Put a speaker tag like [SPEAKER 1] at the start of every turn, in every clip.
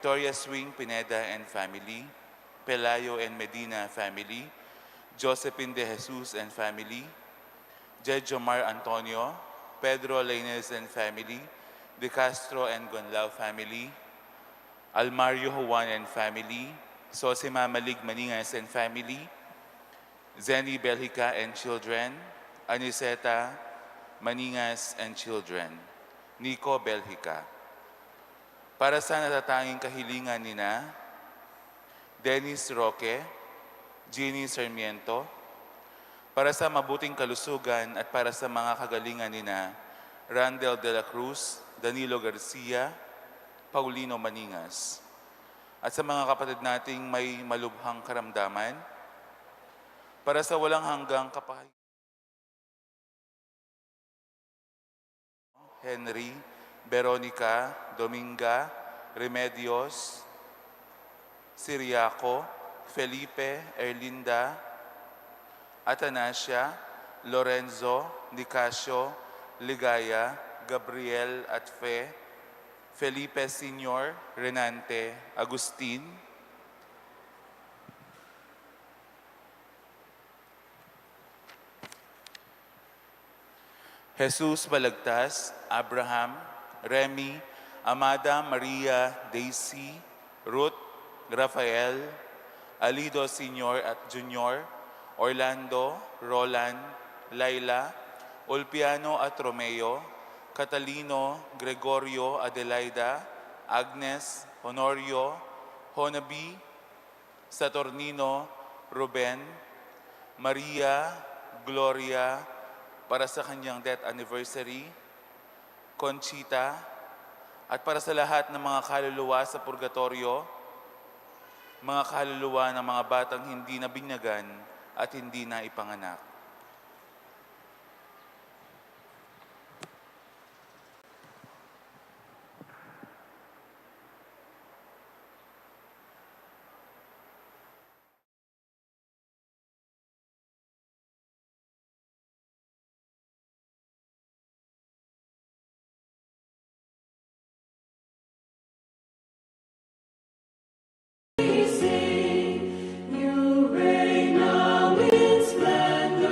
[SPEAKER 1] Victoria Swing Pineda and family, Pelayo and Medina family, Josephine De Jesus and family, Jejomar Antonio, Pedro Lainez and family, De Castro and Gonlao family, Almario Juan and family, Sosima Malig Maningas and family, Zeni Belhica and children, Aniseta Maningas and children, Nico Belhica. Para sa natatanging kahilingan nina Dennis Roque, Jeannie Sarmiento, para sa mabuting kalusugan at para sa mga kagalingan nina Randel de la Cruz, Danilo Garcia, Paulino Maningas. At sa mga kapatid nating may malubhang karamdaman, para sa walang hanggang kapahayagan, Henry, Veronica, Dominga, Remedios, Siriaco, Felipe, Erlinda, Atanasia, Lorenzo, Nicasio, Ligaya, Gabriel at Fe, Felipe Sr., Renante, Agustin, Jesus Balagtas, Abraham, Remy, Amada, Maria, Daisy, Ruth, Rafael, Alido Sr. at Junior, Orlando, Roland, Laila, Ulpiano at Romeo, Catalino, Gregorio, Adelaida, Agnes, Honorio, Honabi, Saturnino, Ruben, Maria, Gloria, para sa kanyang death anniversary, Conchita, at para sa lahat ng mga kaluluwa sa purgatorio, mga kaluluwa ng mga batang hindi nabinyagan at hindi na ipanganak.
[SPEAKER 2] You reign now in splendor.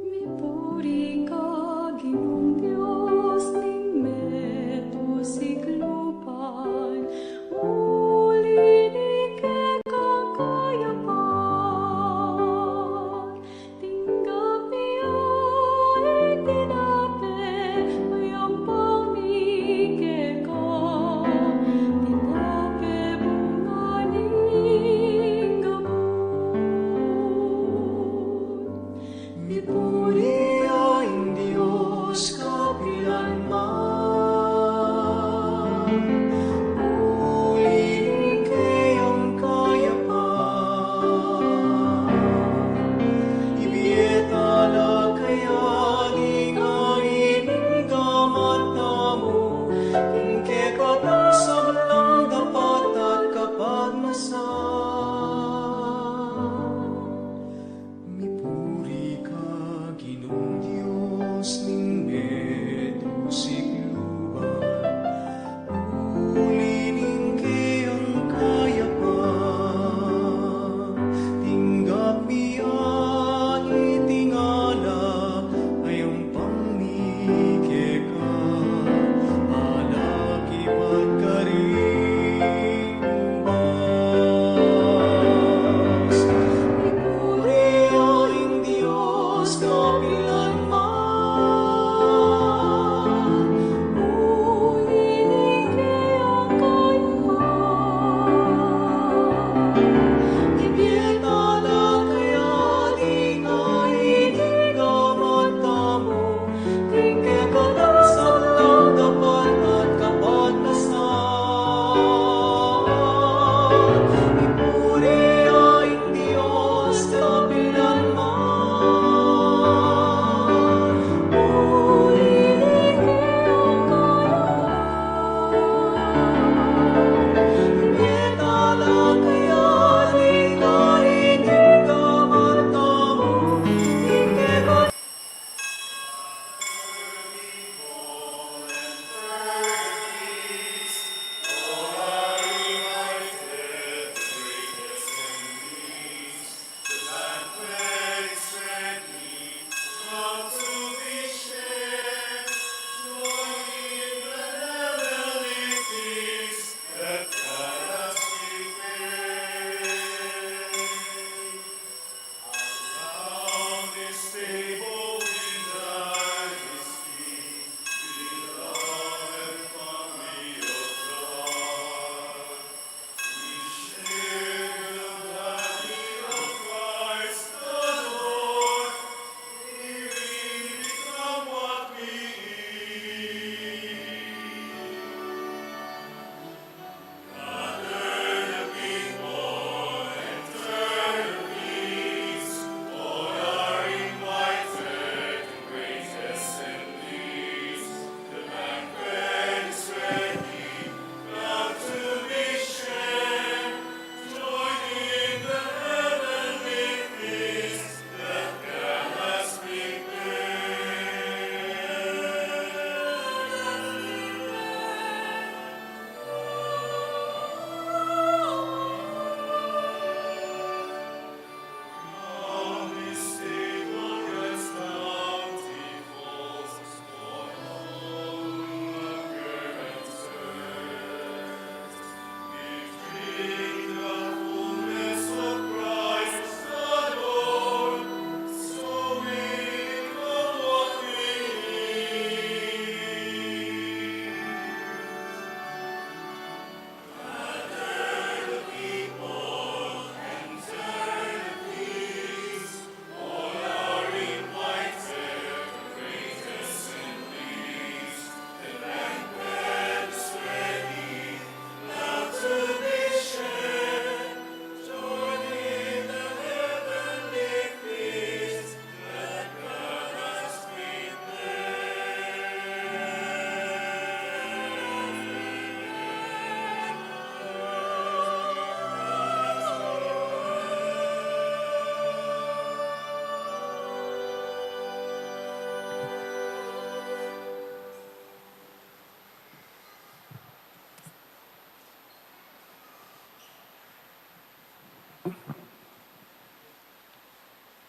[SPEAKER 2] Mipuri ka, Ginoong Diyos, ning meto siklupan, uli ni kakayapan, tinggap niya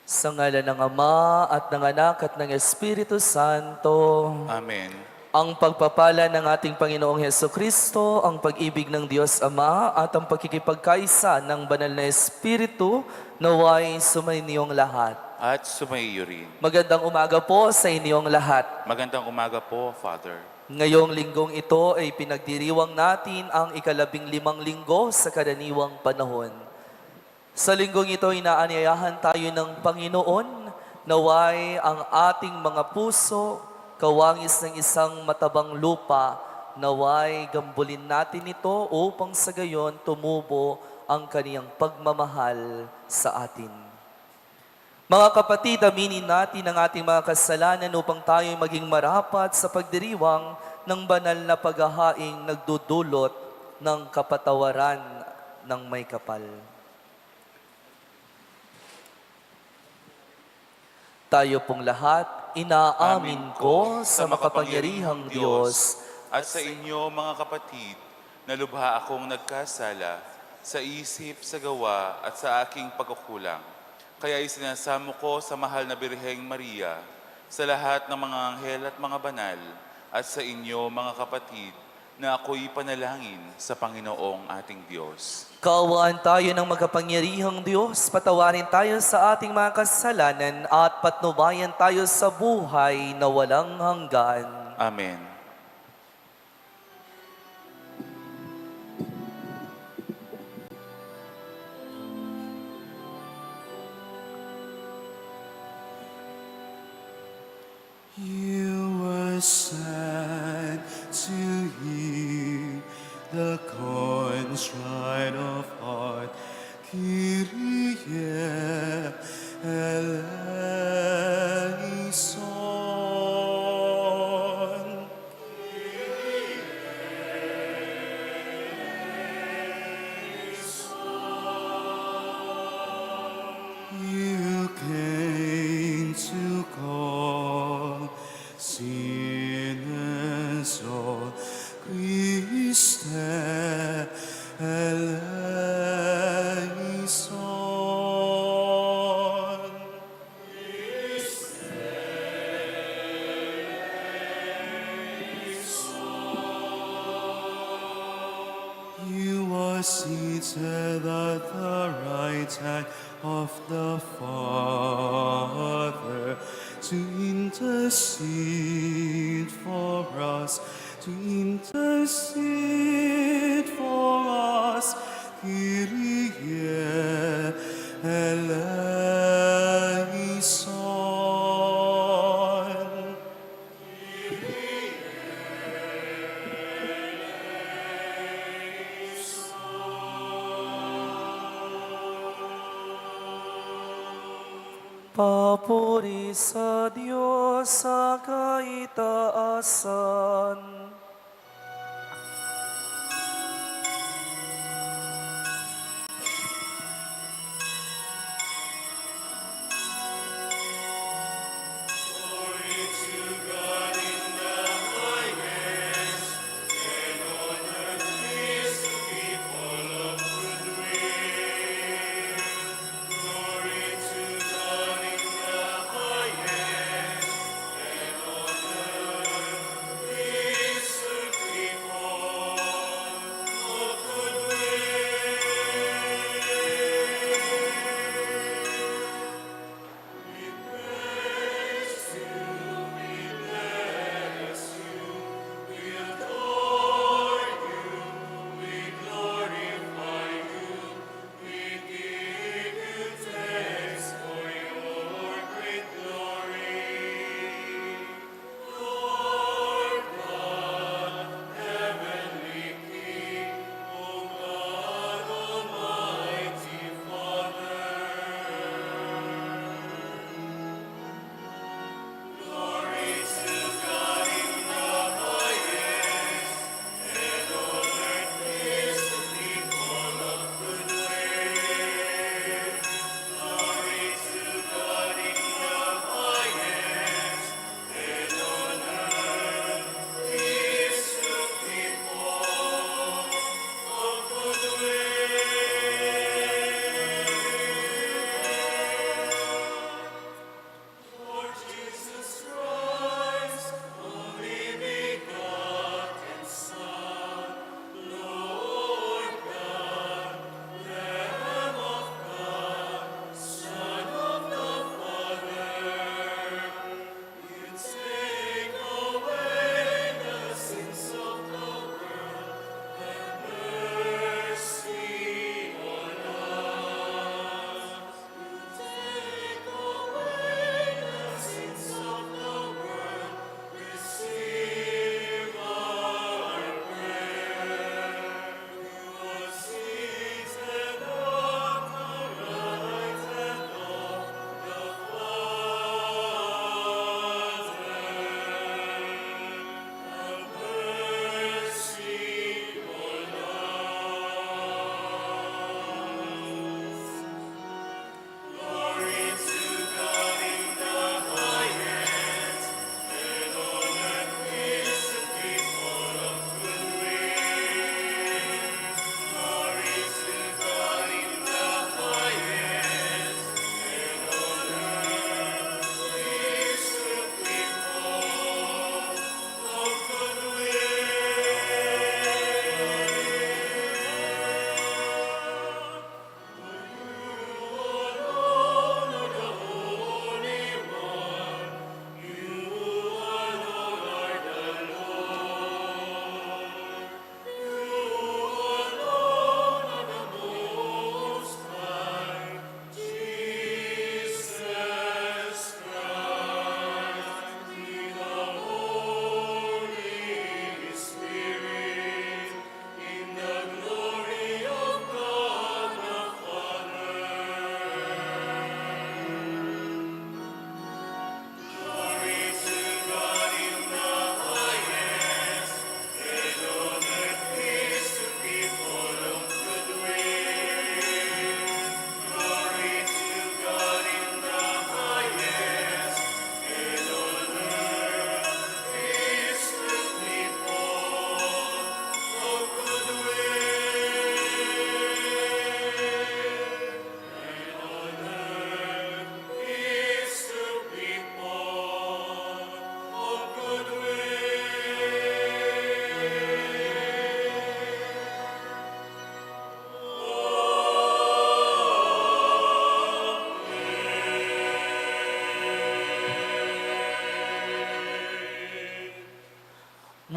[SPEAKER 3] Sa ngala ng Ama at ng Anak at ng Espiritu Santo.
[SPEAKER 1] Amen.
[SPEAKER 3] Ang pagpapala ng ating Panginoong Heso Kristo, ang pag-ibig ng Diyos Ama at ang pagkikipagkaisa ng banal na Espiritu naway sumainyong lahat.
[SPEAKER 1] At sumaiyo rin.
[SPEAKER 3] Magandang umaga po sa inyong lahat.
[SPEAKER 1] Magandang umaga po, Father.
[SPEAKER 3] Ngayong linggong ito ay pinagdiriwang natin ang ika-15 linggo sa karaniwang panahon. Sa linggong ito, inaanyayahan tayo ng Panginoon naway ang ating mga puso, kawangis ng isang matabang lupa, naway gambulin natin ito upang sa gayon tumubo ang kaniyang pagmamahal sa atin. Mga kapatid, aminin natin ang ating mga kasalanan upang tayo maging marapat sa pagdiriwang ng banal na paghahaing nagdudulot ng kapatawaran ng may kapal. Tayo pong lahat, inaamin ko sa makapangyarihang Diyos
[SPEAKER 1] at sa inyo, mga kapatid, na lubha akong nagkasala sa isip, sa gawa at sa aking pagkukulang. Kaya isinasamo ko sa mahal na Birheng Maria, sa lahat ng mga anghel at mga banal, at sa inyo, mga kapatid, na ako'y panalangin sa Panginoong ating Diyos.
[SPEAKER 3] Kaawaan tayo ng makapangyarihang Diyos, patawarin tayo sa ating mga kasalanan at patnubayan tayo sa buhay na walang hanggan.
[SPEAKER 1] Amen.
[SPEAKER 4] You were sent to heal the contrite of heart. Kyrie eleison. You came to call sinners all. Christe eleison. You are seated at the right hand of the Father to intercede for us, to intercede for us. Kyrie eleison.
[SPEAKER 3] Papuri sa Diyos sa kaitaasan.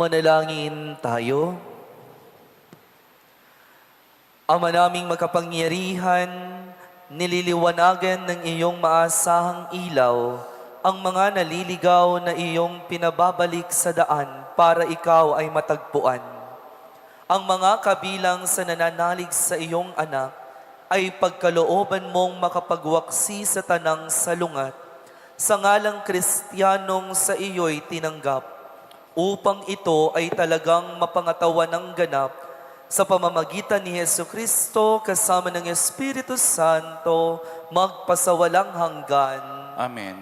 [SPEAKER 3] Manalangin tayo. Ama naming makapangyarihan, nililiwanagan ng iyong maasahang ilaw ang mga naliligaw na iyong pinababalik sa daan para ikaw ay matagpuan. Ang mga kabilang sa nananalig sa iyong anak ay pagkalooban mong makapagwaksi sa tanang salungat sa ngalang Kristiyanong sa iyo'y tinanggap, upang ito ay talagang mapangatawan ng ganap sa pamamagitan ni Jesucristo kasama ng Espiritu Santo magpasawalang hanggan.
[SPEAKER 1] Amen.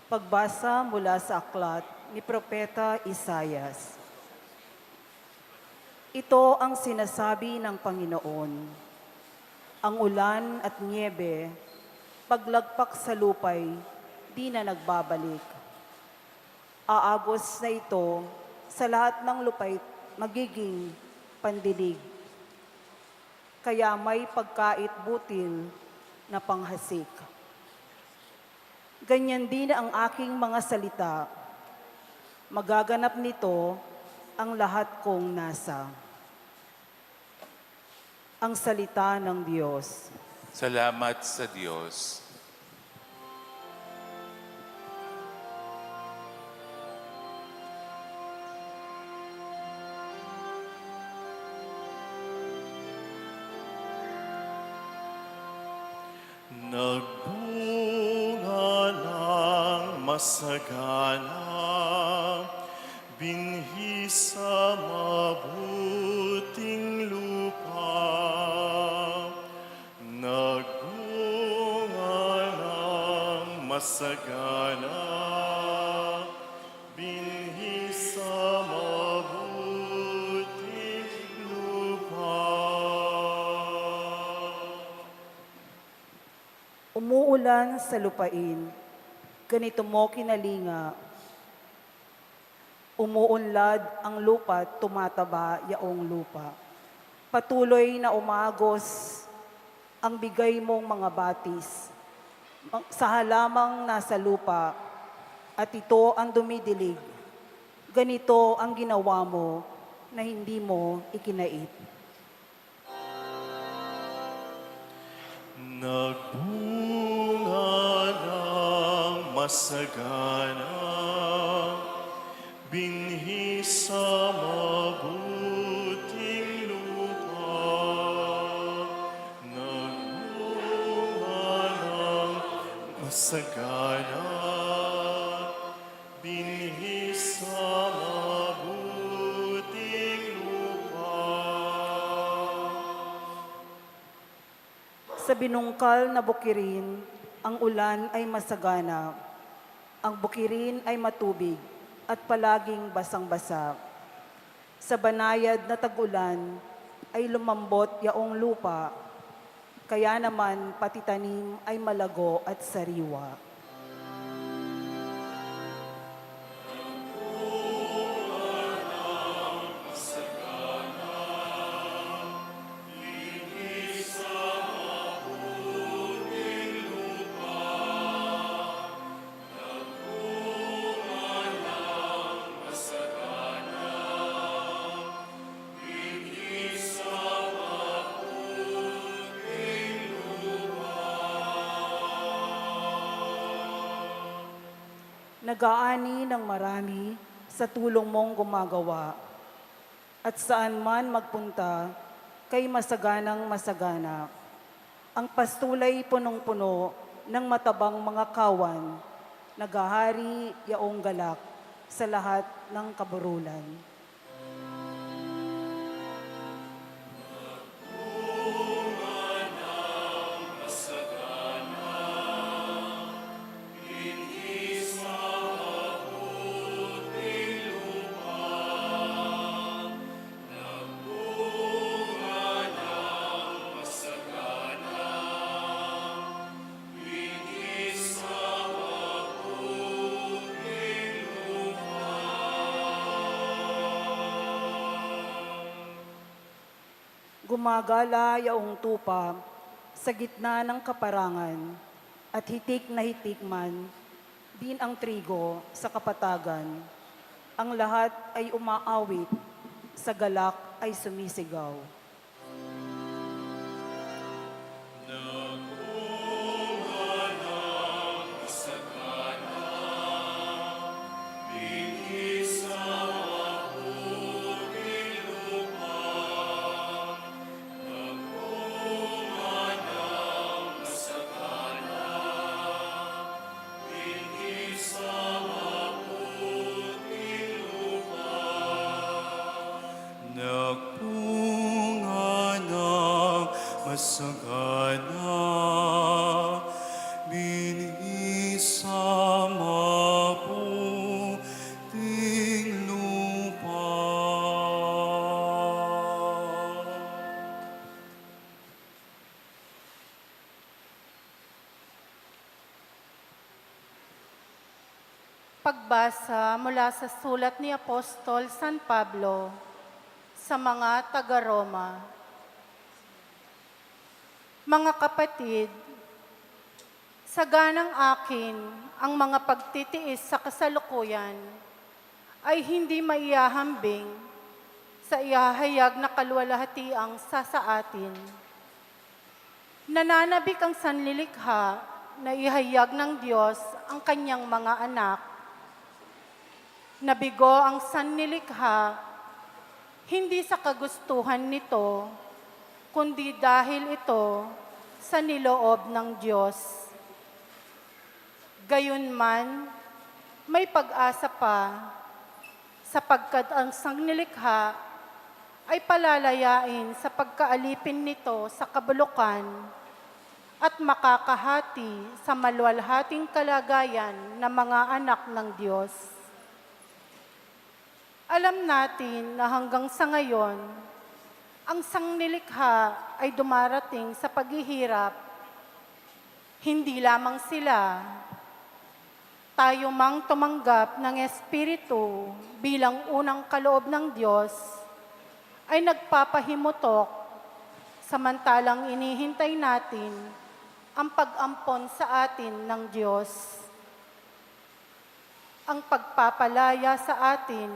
[SPEAKER 5] Pagbasa mula sa aklat ni Propeta Isayas. Ito ang sinasabi ng Panginoon. Ang ulan at niebe, paglagpak sa lupay, di na nagbabalik. Aagos na ito sa lahat ng lupay magiging pandilig. Kaya may pagkait butil na panghasik. Ganyan din ang aking mga salita. Magaganap nito ang lahat kong nasa. Ang salita ng Diyos.
[SPEAKER 1] Salamat sa Diyos.
[SPEAKER 4] Nagbunga ng masagana, binhi sa mabuting lupa. Nagbunga ng masagana, binhi sa mabuting lupa.
[SPEAKER 5] Umuulan sa lupain, ganito mo kinalinga. Umuunlad ang lupa, tumataba yaong lupa. Patuloy na umagos ang bigay mong mga batis sa halamang nasa lupa, at ito ang dumidilig. Ganito ang ginawa mo na hindi mo ikinait.
[SPEAKER 4] Nagbunga ng masagana, binhi sa mabuting lupa. Nagbunga ng masagana, binhi sa mabuting lupa.
[SPEAKER 5] Sa binungkal na bukirin, ang ulan ay masagana. Ang bukirin ay matubig at palaging basang-basa. Sa banayad na tag-ulan ay lumambot yaong lupa, kaya naman pati tanim ay malago at sariwa. Nag-aani ng marami sa tulong mong gumagawa, at saan man magpunta, kay masaganang masagana. Ang pastulay punong-puno ng matabang mga kawan, naghahari yaong galak sa lahat ng kaburulan. gumagala yaong tupa sa gitna ng kaparangan, at hitik na hitik man din ang trigo sa kapatagan. Ang lahat ay umaawit, sa galak ay sumisigaw.
[SPEAKER 4] Nagpunga ng masagana, binhi sa maputing lupa.
[SPEAKER 6] Pagbasa mula sa sulat ni Apostol San Pablo sa mga taga-Roma. Mga kapatid, saganang akin ang mga pagtitiis sa kasalukuyan ay hindi maiyahambing sa ihahayag na kaluwalhatiang sa atin. Nananabik ang sanlilikha na ihayag ng Diyos ang kanyang mga anak. Nabigo ang sanlilikha hindi sa kagustuhan nito, kundi dahil ito sa niloob ng Diyos. Gayunman, may pag-asa pa, sapagkat ang sanglilikha ay palalayain sa pagkaalipin nito sa kabulukan at makakahati sa maluwalhating kalagayan ng mga anak ng Diyos. Alam natin na hanggang sa ngayon, ang sanglilikha ay dumarating sa paghihirap. Hindi lamang sila, tayo mang tumanggap ng Espiritu bilang unang kaloob ng Diyos, ay nagpapahimutok samantalang inihintay natin ang pag-ampon sa atin ng Diyos. Ang pagpapalaya sa atin,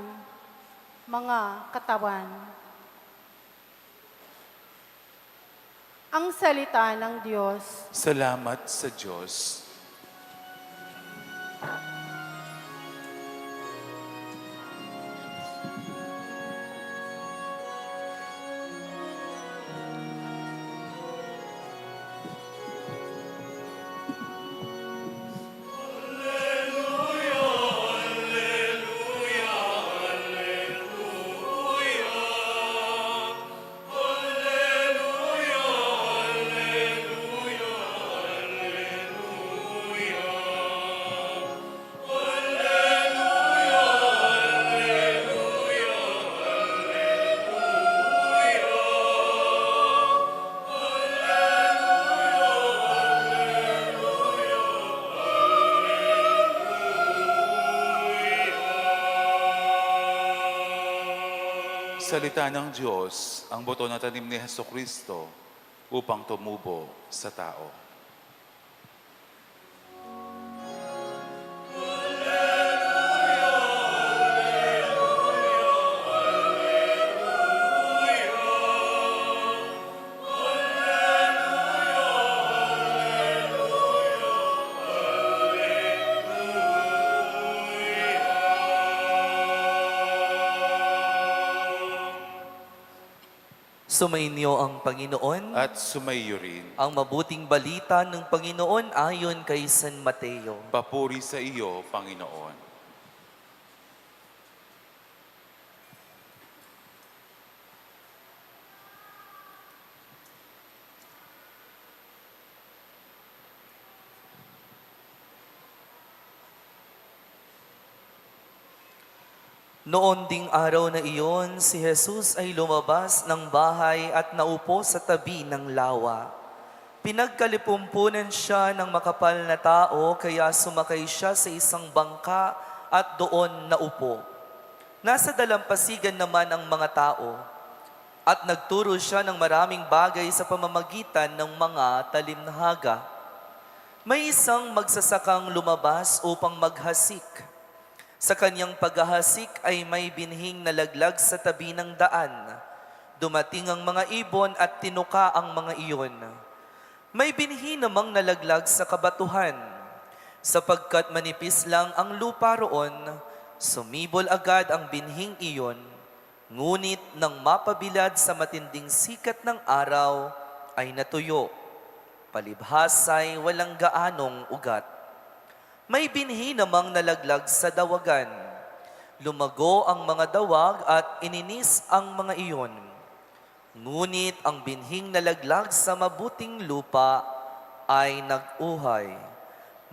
[SPEAKER 6] mga katawan. Ang salita ng Diyos.
[SPEAKER 1] Salamat sa Diyos. Salita ng Diyos, ang buto na tanim ni Hesukristo upang tumubo sa tao.
[SPEAKER 3] Sumainyo ang Panginoon.
[SPEAKER 1] At sumaiyo rin.
[SPEAKER 3] Ang mabuting balita ng Panginoon ayon kay San Mateo.
[SPEAKER 1] Papuri sa iyo, Panginoon.
[SPEAKER 3] Noon ding araw na iyon, si Jesus ay lumabas ng bahay at naupo sa tabi ng lawa. Pinagkalipumpunan siya ng makapal na tao, kaya sumakay siya sa isang bangka at doon naupo. Nasa dalampasigan naman ang mga tao. At nagturo siya ng maraming bagay sa pamamagitan ng mga talimhaga. May isang magsasakang lumabas upang maghasik. Sa kanyang paghahasik ay may binhing nalaglag sa tabi ng daan. Dumating ang mga ibon at tinuka ang mga iyon. May binhi namang nalaglag sa kabatuhan. Sapagkat manipis lang ang lupa roon, sumibol agad ang binhing iyon. Ngunit nang mapabilad sa matinding sikat ng araw, ay natuyo. Palibhas ay walang gaanong ugat. May binhi namang nalaglag sa dawagan. Lumago ang mga dawag at ininis ang mga iyon. Ngunit ang binhing nalaglag sa mabuting lupa ay nag-uhay.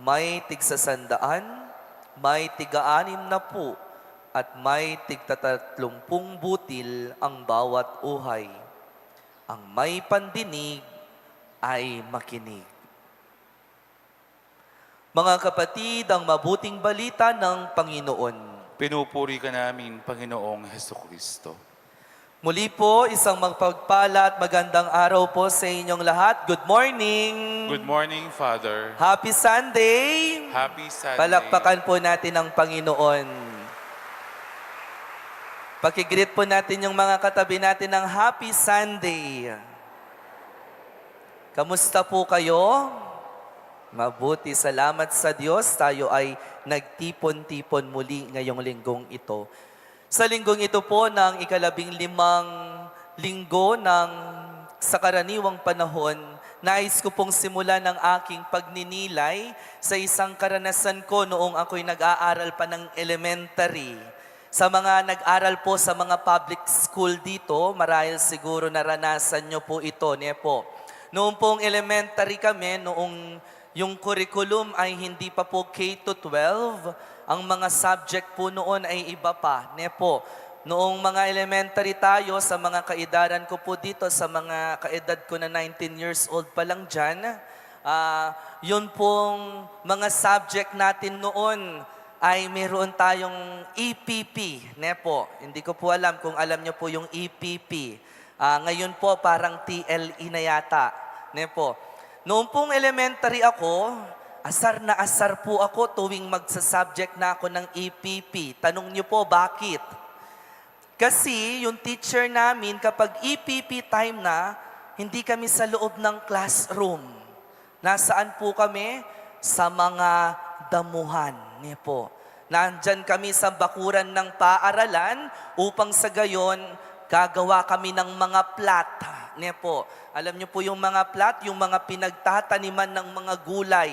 [SPEAKER 3] May tig-100, may tig-60, at may tig-30 butil ang bawat uhay. Ang may pandinig ay makinig. Mga kapatid, ang mabuting balita ng Panginoon.
[SPEAKER 1] Pinupuri ka namin, Panginoong Hesukristo.
[SPEAKER 3] Muli po, isang magpagpala at magandang araw po sa inyong lahat. Good morning!
[SPEAKER 1] Good morning, Father.
[SPEAKER 3] Happy Sunday!
[SPEAKER 1] Happy Sunday.
[SPEAKER 3] Palakpakan po natin ang Panginoon. Pakigreet po natin yung mga katabi natin ng Happy Sunday. Kamusta po kayo? Mabuti, salamat sa Diyos. Tayo ay nagtipon-tipon muli ngayong linggong ito. Sa linggong ito po ng 15 linggo sa karaniwang panahon, nais ko pong simulan ng aking pagninilay sa isang karanasan ko noong ako'y nag-aaral pa ng elementary. Sa mga nag-aral po sa mga public school dito, marahil siguro naranasan nyo po ito, po. Noong pong elementary kami, noong yung curriculum ay hindi pa po K-12, ang mga subject po noon ay iba pa, po. Noong mga elementary tayo, sa mga kaedaran ko po dito, sa mga kaedad ko na 19 years old pa lang dyan, yun pong mga subject natin noon, ay meron tayong EPP, po. Hindi ko po alam kung alam nyo po yung EPP. Ngayon po parang TLE na yata, po. Noong pong elementary ako, asar po ako tuwing magsasubject na ako ng EPP. Tanong nyo po bakit? Kasi yung teacher namin kapag EPP time na, hindi kami sa loob ng classroom. Nasaan po kami? Sa mga damuhan, po. Nandyan kami sa bakuran ng paaralan upang sa gayon gagawa kami ng mga plat, po. Alam niyo po yung mga plat, yung mga pinagtataniman ng mga gulay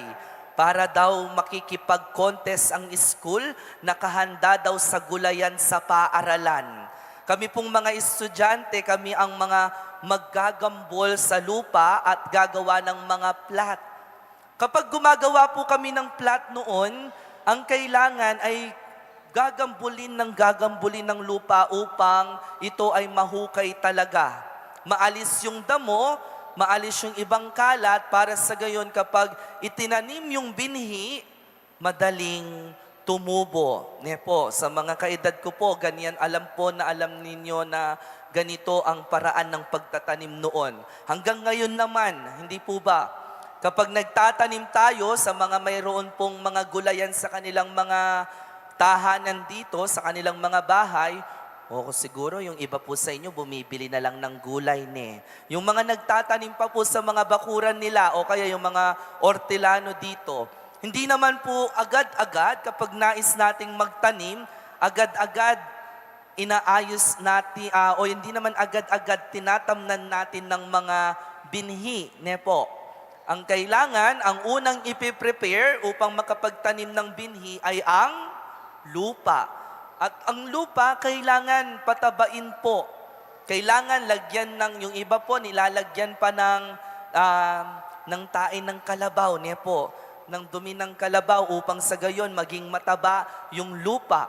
[SPEAKER 3] para daw makikipag-contest ang school, nakahanda daw sa gulayan sa paaralan. Kami pong mga estudyante, kami ang mga maggagambol sa lupa at gagawa ng mga plat. Kapag gumagawa po kami ng plat noon, ang kailangan ay gagambulin ng lupa upang ito ay mahukay talaga. Maalis yung damo, maalis yung ibang kalat para sa gayon kapag itinanim yung binhi, madaling tumubo. Po, sa mga kaedad ko po, ganyan alam ninyo na ganito ang paraan ng pagtatanim noon. Hanggang ngayon naman, hindi po ba? Kapag nagtatanim tayo sa mga mayroon pong mga gulayan sa kanilang mga tahanan dito, sa kanilang mga bahay, o siguro yung iba po sa inyo bumibili na lang ng gulay, Yung mga nagtatanim pa po sa mga bakuran nila o kaya yung mga ortilano dito, hindi naman po agad-agad kapag nais nating magtanim, agad-agad inaayos natin, o hindi naman agad-agad tinatamnan natin ng mga binhi, po. Ang kailangan, ang unang ipiprepare upang makapagtanim ng binhi ay ang lupa. At ang lupa, kailangan patabain po. Kailangan lagyan ng, yung iba po, nilalagyan pa ng tain ng kalabaw, po. Ng dumi ng kalabaw upang sa gayon maging mataba yung lupa.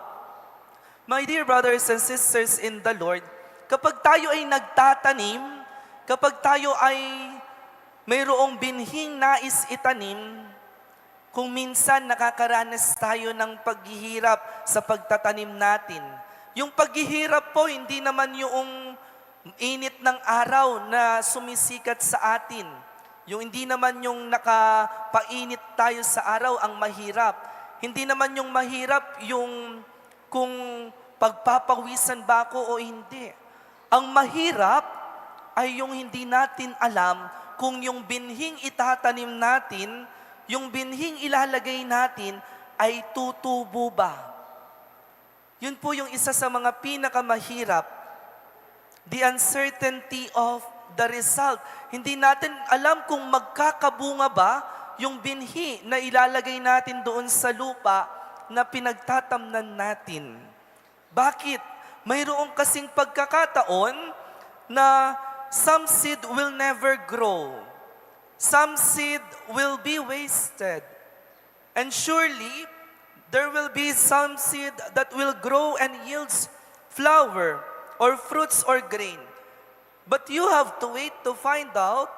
[SPEAKER 3] My dear brothers and sisters in the Lord, kapag tayo ay nagtatanim, kapag tayo ay mayroong binhing nais itanim, kung minsan nakakaranas tayo ng paghihirap sa pagtatanim natin. Yung paghihirap po, hindi naman yung init ng araw na sumisikat sa atin. Yung hindi naman yung nakapainit tayo sa araw ang mahirap. Hindi naman yung mahirap yung kung pagpapawisan ba ako o hindi. Ang mahirap ay yung hindi natin alam kung yung binhing itatanim natin, yung binhing ilalagay natin ay tutubo ba. Yun po yung isa sa mga pinakamahirap. The uncertainty of the result. Hindi natin alam kung magkakabunga ba yung binhi na ilalagay natin doon sa lupa na pinagtatamnan natin. Bakit? Mayroong kasing pagkakataon na some seed will never grow. Some seed will be wasted. And surely, there will be some seed that will grow and yields flower or fruits or grain. But you have to wait to find out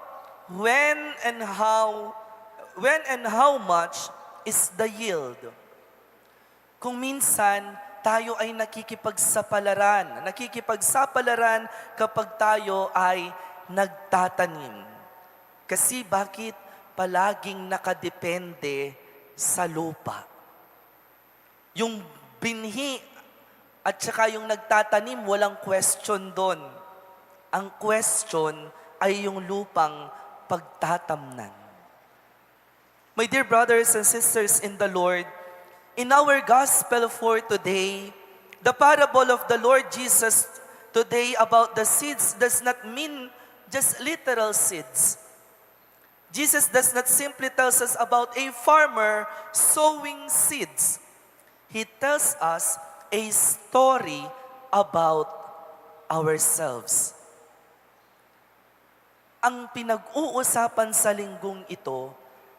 [SPEAKER 3] when and how much is the yield. Kung minsan, tayo ay nakikipagsapalaran kapag tayo ay nagtatanim. Kasi bakit palaging nakadepende sa lupa? Yung binhi at saka yung nagtatanim, walang question doon. Ang question ay yung lupang pagtatamnan. My dear brothers and sisters in the Lord, in our gospel for today, the parable of the Lord Jesus today about the seeds does not mean just literal seeds. Jesus does not simply tell us about a farmer sowing seeds. He tells us a story about ourselves. Ang pinag-uusapan sa linggong ito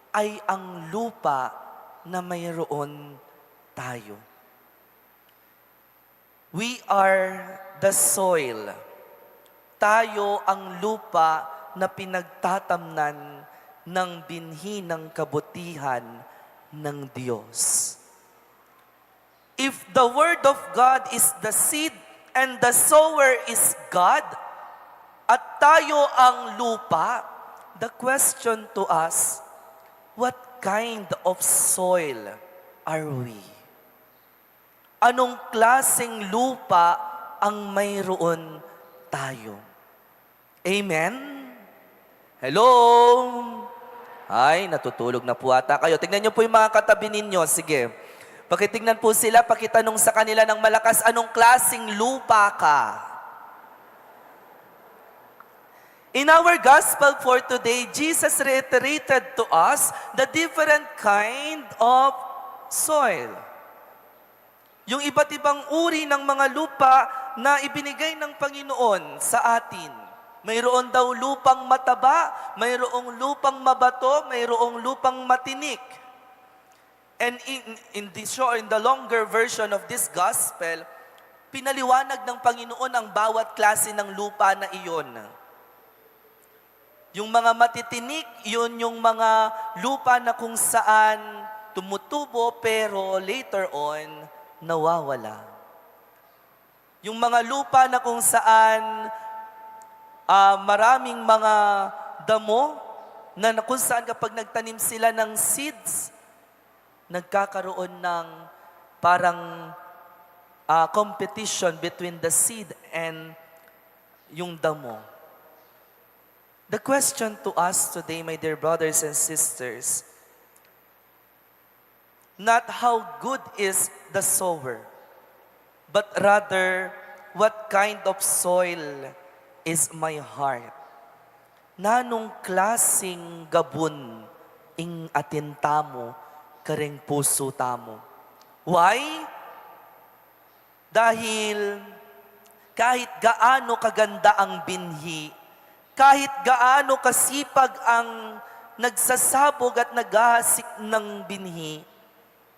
[SPEAKER 3] ay ang lupa na mayroon tayo. We are the soil. Tayo ang lupa na pinagtatamnan ng binhi ng kabutihan ng Diyos. If the Word of God is the seed and the sower is God, at tayo ang lupa, the question to us, what kind of soil are we? Anong klaseng lupa ang mayroon tayo? Amen? Hello? Ay, natutulog na po ata kayo. Tignan niyo po yung mga katabi ninyo. Sige. Pakitignan po sila, pakitanong sa kanila ng malakas, anong klaseng lupa ka? In our gospel for today, Jesus reiterated to us the different kind of soil. Yung iba't ibang uri ng mga lupa na ibinigay ng Panginoon sa atin. Mayroon daw lupang mataba, mayroong lupang mabato, mayroong lupang matinik. And in the longer version of this gospel, pinaliwanag ng Panginoon ang bawat klase ng lupa na iyon. Yung mga matitinik, yun yung mga lupa na kung saan tumutubo pero later on, nawawala. Yung mga lupa na kung saan maraming mga damo na kung saan kapag nagtanim sila ng seeds, nagkakaroon ng parang competition between the seed and yung damo. The question to us today, my dear brothers and sisters, not how good is the sower, but rather what kind of soil is my heart. Nanong klasing gabon ing atin tamo, kareng puso tamo. Why? Dahil kahit gaano kaganda ang binhi, kahit gaano kasipag ang nagsasabog at naghahasik ng binhi,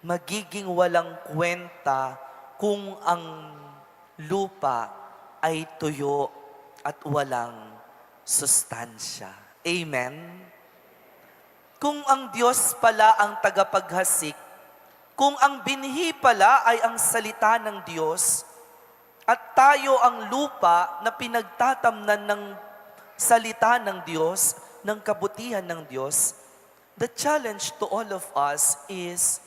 [SPEAKER 3] magiging walang kwenta kung ang lupa ay tuyo at walang sustansya. Amen? Kung ang Diyos pala ang tagapaghasik, kung ang binhi pala ay ang salita ng Diyos, At tayo ang lupa na pinagtatamnan ng salita ng Diyos, ng kabutihan ng Diyos. The challenge to all of us is,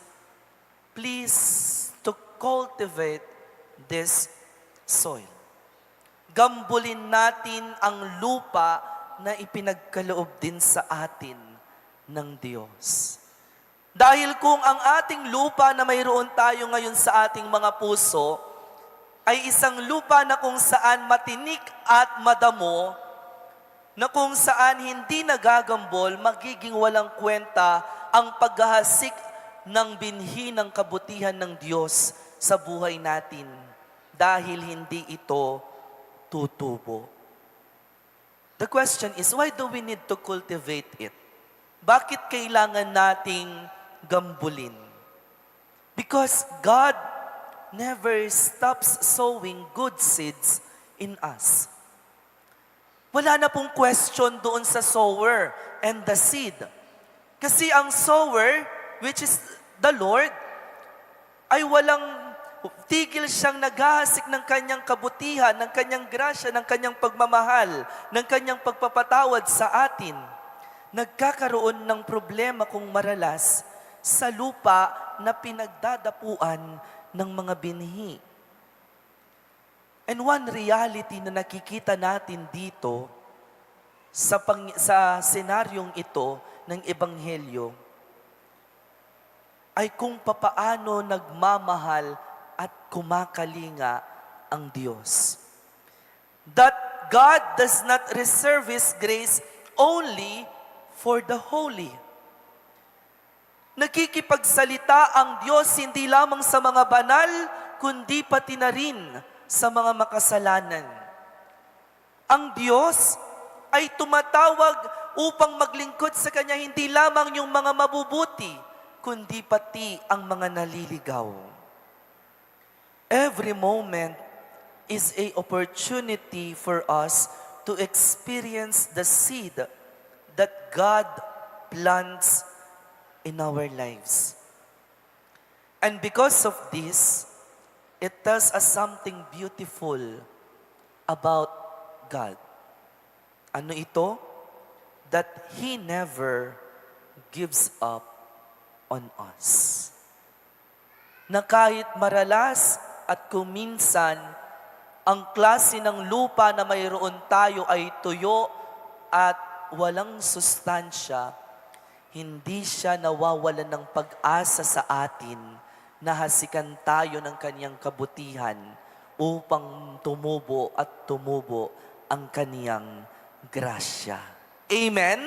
[SPEAKER 3] please, to cultivate this soil. Gambulin natin ang lupa na ipinagkaloob din sa atin ng Diyos. Dahil kung ang ating lupa na mayroon tayo ngayon sa ating mga puso ay isang lupa na kung saan matinik at madamo, na kung saan hindi nagagambol, magiging walang kwenta ang paghahasik ng binhi ng kabutihan ng Diyos sa buhay natin dahil hindi ito tutubo. The question is, why do we need to cultivate it? Bakit kailangan nating gambulin? Because God never stops sowing good seeds in us. Wala na pong question doon sa sower and the seed. Kasi ang sower, which is the Lord, ay walang tigil siyang naghahasik ng kanyang kabutihan, ng kanyang grasya, ng kanyang pagmamahal, ng kanyang pagpapatawad sa atin. Nagkakaroon ng problema kung maralas sa lupa na pinagdadapuan ng mga binhi. And one reality na nakikita natin dito sa senaryong ito ng Ebanghelyo ay kung papaano nagmamahal at kumakalinga ang Diyos. That God does not reserve His grace only for the holy. Nakikipagsalita ang Diyos hindi lamang sa mga banal, kundi pati na rin sa mga makasalanan. Ang Diyos ay tumatawag upang maglingkod sa Kanya hindi lamang yung mga mabubuti, kundi pati ang mga naliligaw. Every moment is an opportunity for us to experience the seed that God plants in our lives. And because of this, it tells us something beautiful about God. Ano ito? That He never gives up on us. Na kahit maralas at kuminsan, ang klase ng lupa na mayroon tayo ay tuyo at walang sustansya, hindi siya nawawalan ng pag-asa sa atin na hasikan tayo ng kanyang kabutihan upang tumubo at tumubo ang kaniyang grasya. Amen?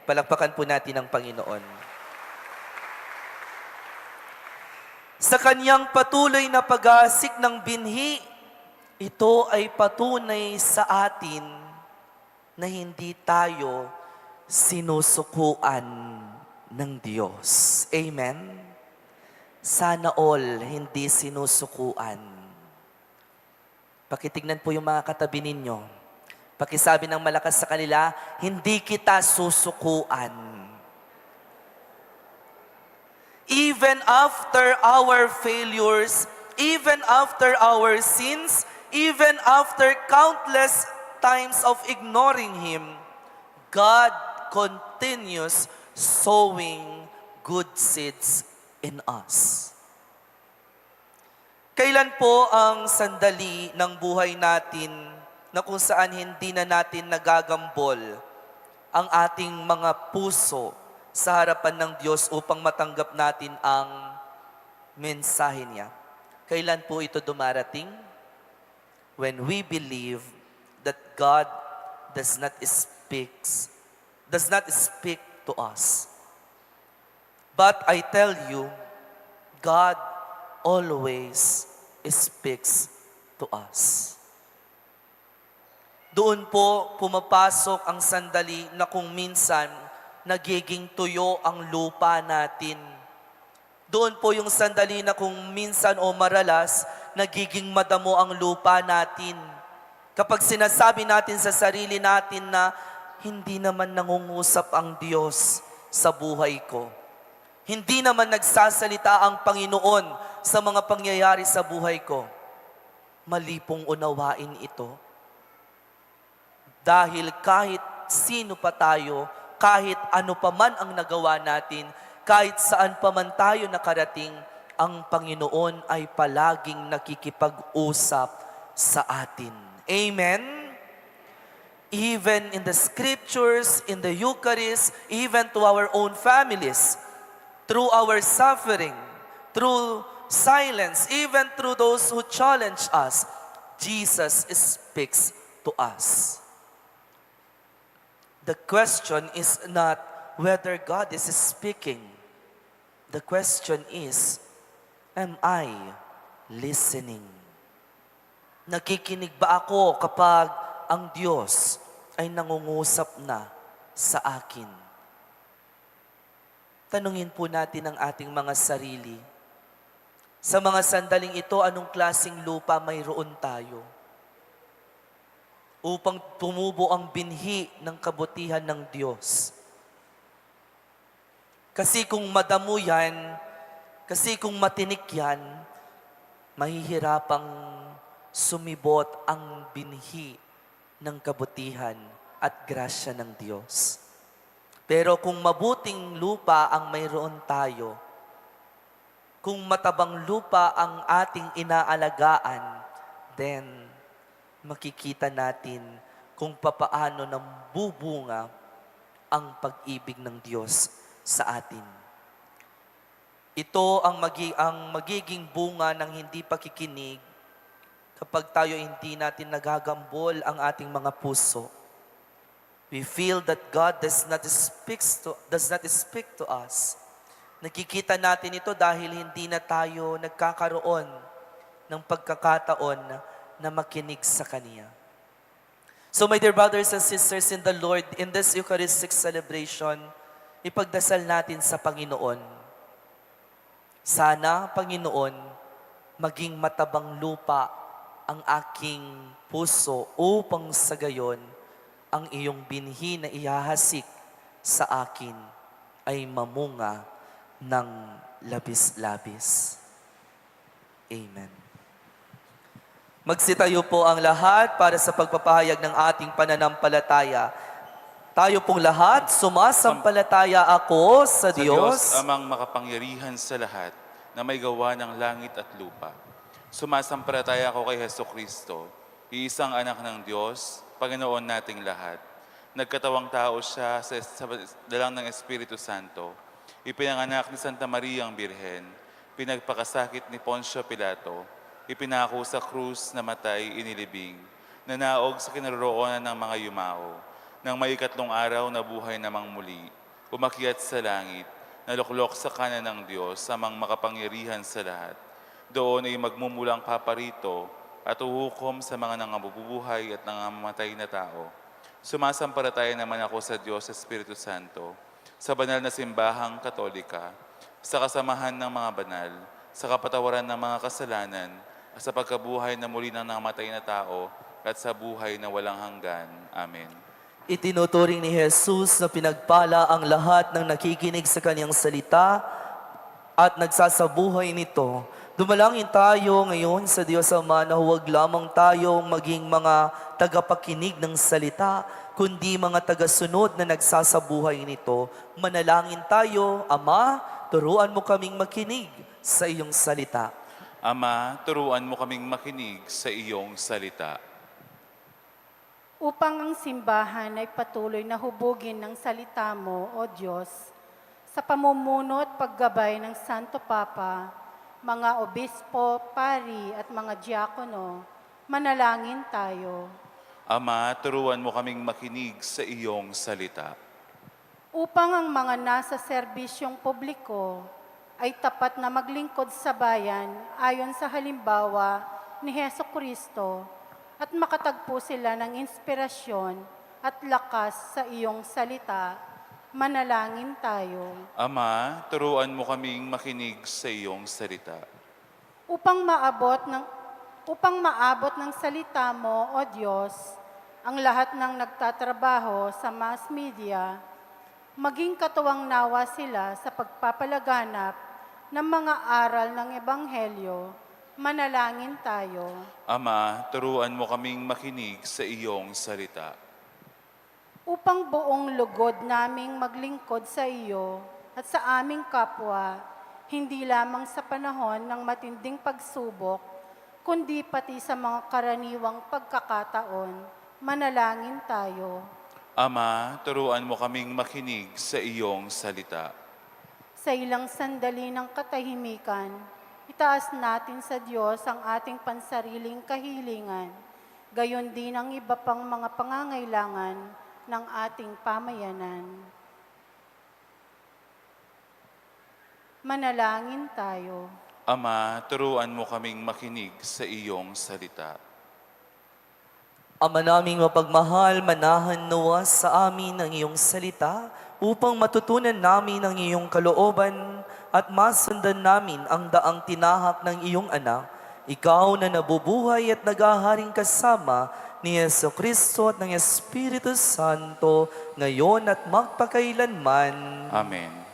[SPEAKER 3] Palakpakan po natin ang Panginoon. Sa kaniyang patuloy na paghahasik ng binhi, ito ay patunay sa atin na hindi tayo sinusukuan ng Diyos. Amen? Sana all hindi sinusukuan. Pakitignan po yung mga katabi ninyo. Pakisabi ng malakas sa kanila, hindi kita susukuan. Even after our failures, even after our sins, even after countless times of ignoring Him, God continues sowing good seeds in us. Kailan po ang sandali ng buhay natin na kung saan hindi na natin nagagambol ang ating mga puso sa harapan ng Diyos upang matanggap natin ang mensahe niya? Kailan po ito dumarating? When we believe that God does not speak to us. But I tell you, God always speaks to us. Doon po pumapasok ang sandali na kung minsan nagiging tuyo ang lupa natin. Doon po yung sandali na kung minsan o maralas, nagiging madamo ang lupa natin. Kapag sinasabi natin sa sarili natin na hindi naman nangungusap ang Diyos sa buhay ko. Hindi naman nagsasalita ang Panginoon sa mga pangyayari sa buhay ko. mali pong unawain ito. Dahil kahit sino pa tayo, kahit ano pa man ang nagawa natin, kahit saan pa man tayo nakarating, ang Panginoon ay palaging nakikipag-usap sa atin. Amen? Even in the scriptures, in the Eucharist, even to our own families, through our suffering, through silence, even through those who challenge us, Jesus speaks to us. The question is not whether God is speaking. The question is, am I listening? Nakikinig ba ako kapag ang Diyos ay nangungusap na sa akin? Tanungin po natin ang ating mga sarili. Sa mga sandaling ito, anong klaseng lupa mayroon tayo? Upang tumubo ang binhi ng kabutihan ng Diyos. Kasi kung madamo yan, kasi kung matinik yan, mahihirapang sumibot ang binhi ng kabutihan at grasya ng Diyos. Pero kung mabuting lupa ang mayroon tayo, kung matabang lupa ang ating inaalagaan, then makikita natin kung papaano bubunga ang pag-ibig ng Diyos sa atin. Ito ang magiging bunga ng hindi pakikinig kapag tayo hindi natin nagagambol ang ating mga puso. We feel that God does not speak to us. Nakikita natin ito dahil hindi na tayo nagkakaroon ng pagkakataon na makinig sa Kanya. So my dear brothers and sisters in the Lord, in this Eucharistic celebration, ipagdasal natin sa Panginoon. Sana, Panginoon, maging matabang lupa ang aking puso upang sa gayon ang iyong binhi na ihahasik sa akin ay mamunga ng labis-labis. Amen. Magsitayo po ang lahat para sa pagpapahayag ng ating pananampalataya. Tayo pong lahat, sumasampalataya ako sa Diyos,
[SPEAKER 1] amang makapangyarihan sa lahat, na may gawa ng langit at lupa. Sumasampalataya ako kay Jesucristo, iisang anak ng Diyos, Panginoon nating lahat. Nagkatawang tao siya sa dalang ng Espiritu Santo. Ipinanganak ni Santa Maria ang Birhen, pinagpakasakit ni Poncio Pilato, ipinako sa krus, namatay, inilibing, nanaog sa kinaroroonan ng mga yumao, nang may ikatlong araw na buhay namang muli, umakyat sa langit, naluklok sa kanan ng Diyos, amang makapangyarihan sa lahat. Doon ay magmumulang paparito at uhukom sa mga nangabubuhay at nangamatay na tao. Sumasampalataya naman ako sa Diyos Espiritu Santo, sa banal na simbahang katolika, sa kasamahan ng mga banal, sa kapatawaran ng mga kasalanan, at sa pagkabuhay na muli ng namatay na tao, at sa buhay na walang hanggan. Amen.
[SPEAKER 3] itinuturing ni Jesus na pinagpala ang lahat ng nakikinig sa Kanyang salita at nagsasabuhay nito. Dumalangin tayo ngayon sa Diyos Ama na huwag lamang tayong maging mga tagapakinig ng salita, kundi mga tagasunod na nagsasabuhay nito. Manalangin tayo, Ama, turuan mo kaming makinig sa iyong salita.
[SPEAKER 1] Ama, turuan mo kaming makinig sa iyong salita.
[SPEAKER 6] Upang ang simbahan ay patuloy na hubugin ng salita mo, O Diyos, sa pamumuno at paggabay ng Santo Papa, mga obispo, pari at mga diakono, manalangin tayo.
[SPEAKER 1] Ama, turuan mo kaming makinig sa iyong salita.
[SPEAKER 6] Upang ang mga nasa serbisyong publiko ay tapat na maglingkod sa bayan ayon sa halimbawa ni Heso Kristo at makatagpo sila ng inspirasyon at lakas sa iyong salita, manalangin tayo.
[SPEAKER 1] Ama, turuan mo kaming makinig sa iyong salita.
[SPEAKER 6] Upang maabot ng salita mo, O Diyos, ang lahat ng nagtatrabaho sa mass media, maging katuwang nawa sila sa pagpapalaganap ng mga aral ng Ebanghelyo Manalangin tayo.
[SPEAKER 1] Ama, turuan mo kaming makinig sa iyong salita.
[SPEAKER 6] Upang buong lugod naming maglingkod sa iyo at sa aming kapwa, hindi lamang sa panahon ng matinding pagsubok, kundi pati sa mga karaniwang pagkakataon, manalangin tayo.
[SPEAKER 1] Ama, turuan mo kaming makinig sa iyong salita.
[SPEAKER 6] Sa ilang sandali ng katahimikan, itaas natin sa Diyos ang ating pansariling kahilingan, gayon din ang iba pang mga pangangailangan ng ating pamayanan. Manalangin tayo.
[SPEAKER 1] Ama, turuan mo kaming makinig sa iyong salita.
[SPEAKER 3] Ama naming mapagmahal, manahan nawa sa amin ang iyong salita upang matutunan namin ang iyong kalooban at masundan namin ang daang tinahak ng iyong anak, ikaw na nabubuhay at naghaharing kasama ni Jesucristo at ng Espiritu Santo, ngayon at magpakailanman.
[SPEAKER 1] Amen.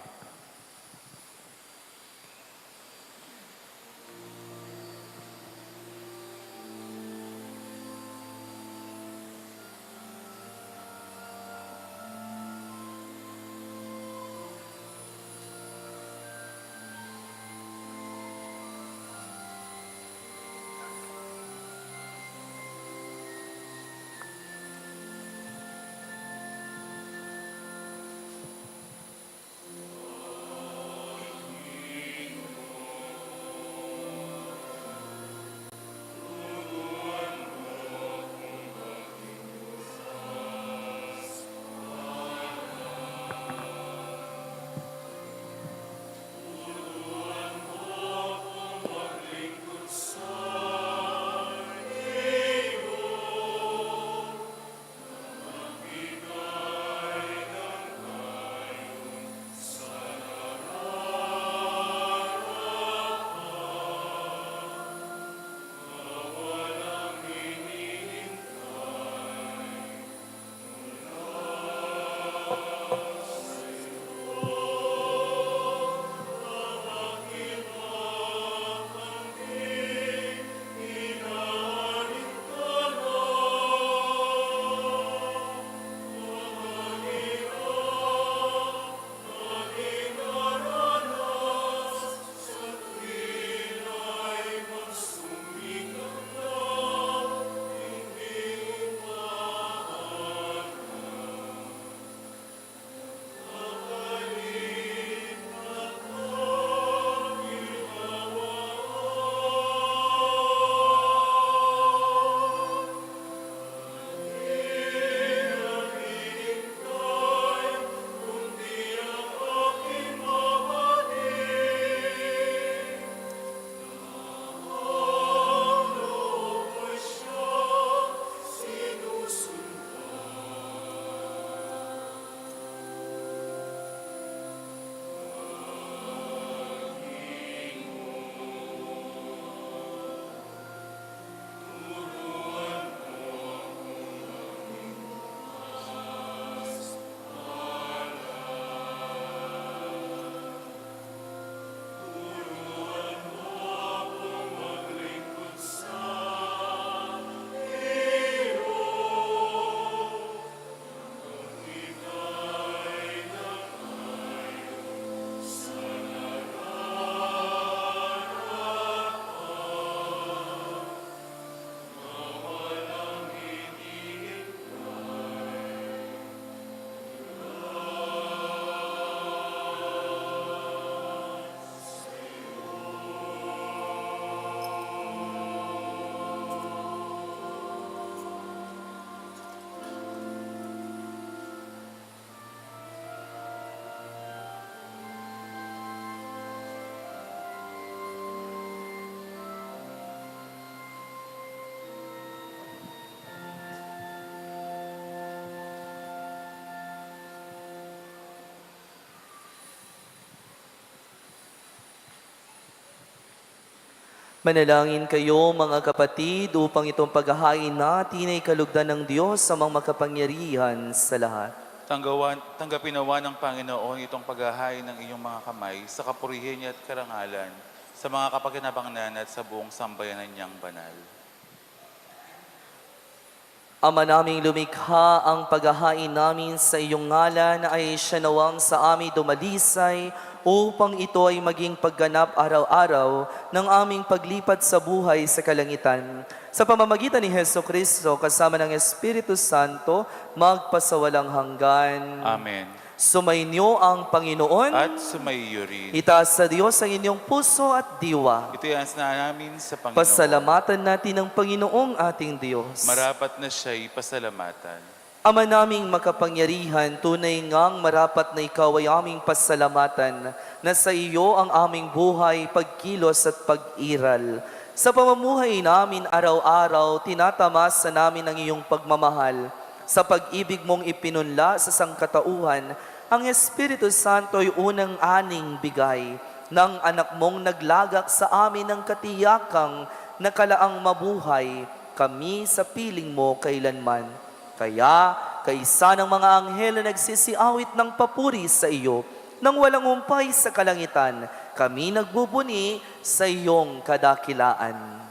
[SPEAKER 3] Manalangin kayo mga kapatid upang itong paghahain natin ay kalugdan ng Diyos sa mga makapangyarihan sa lahat.
[SPEAKER 1] Tanggapin nawa ng Panginoon itong paghahain ng iyong mga kamay sa kapurihan niya at karangalan sa mga kapaginabangnan at sa buong sambayanan niyang banal.
[SPEAKER 3] Ama naming lumikha, ang paghahain namin sa iyong ngalan ay siya nawang sa amin dumalisay upang ito ay maging pagganap araw-araw ng aming paglipat sa buhay sa kalangitan. Sa pamamagitan ni Heso Kristo kasama ng Espiritu Santo, magpasawalang hanggan.
[SPEAKER 1] Amen.
[SPEAKER 3] Sumainyo ang Panginoon.
[SPEAKER 1] At sumaiyo rin.
[SPEAKER 3] Itaas sa Diyos ang inyong puso at diwa.
[SPEAKER 1] Ito yan na namin sa Panginoon.
[SPEAKER 3] Pasalamatan natin ang Panginoong ating Diyos.
[SPEAKER 1] Marapat na siya'y pasalamatan.
[SPEAKER 3] Ama naming makapangyarihan, tunay ngang marapat na ikaw ay aming pasalamatan na sa iyo ang aming buhay, pagkilos at pag-iral. Sa pamumuhay namin araw-araw, tinatamasa namin ang iyong pagmamahal. Sa pag-ibig mong ipinunla sa sangkatauhan, ang Espiritu Santo ay unang aning bigay ng anak mong naglagak sa amin ng katiyakang nakalaang mabuhay kami sa piling mo kailanman. Kaya, kaisa ng mga anghel na nagsisiawit ng papuri sa iyo, nang walang umpay sa kalangitan, kami nagbubuni sa iyong kadakilaan.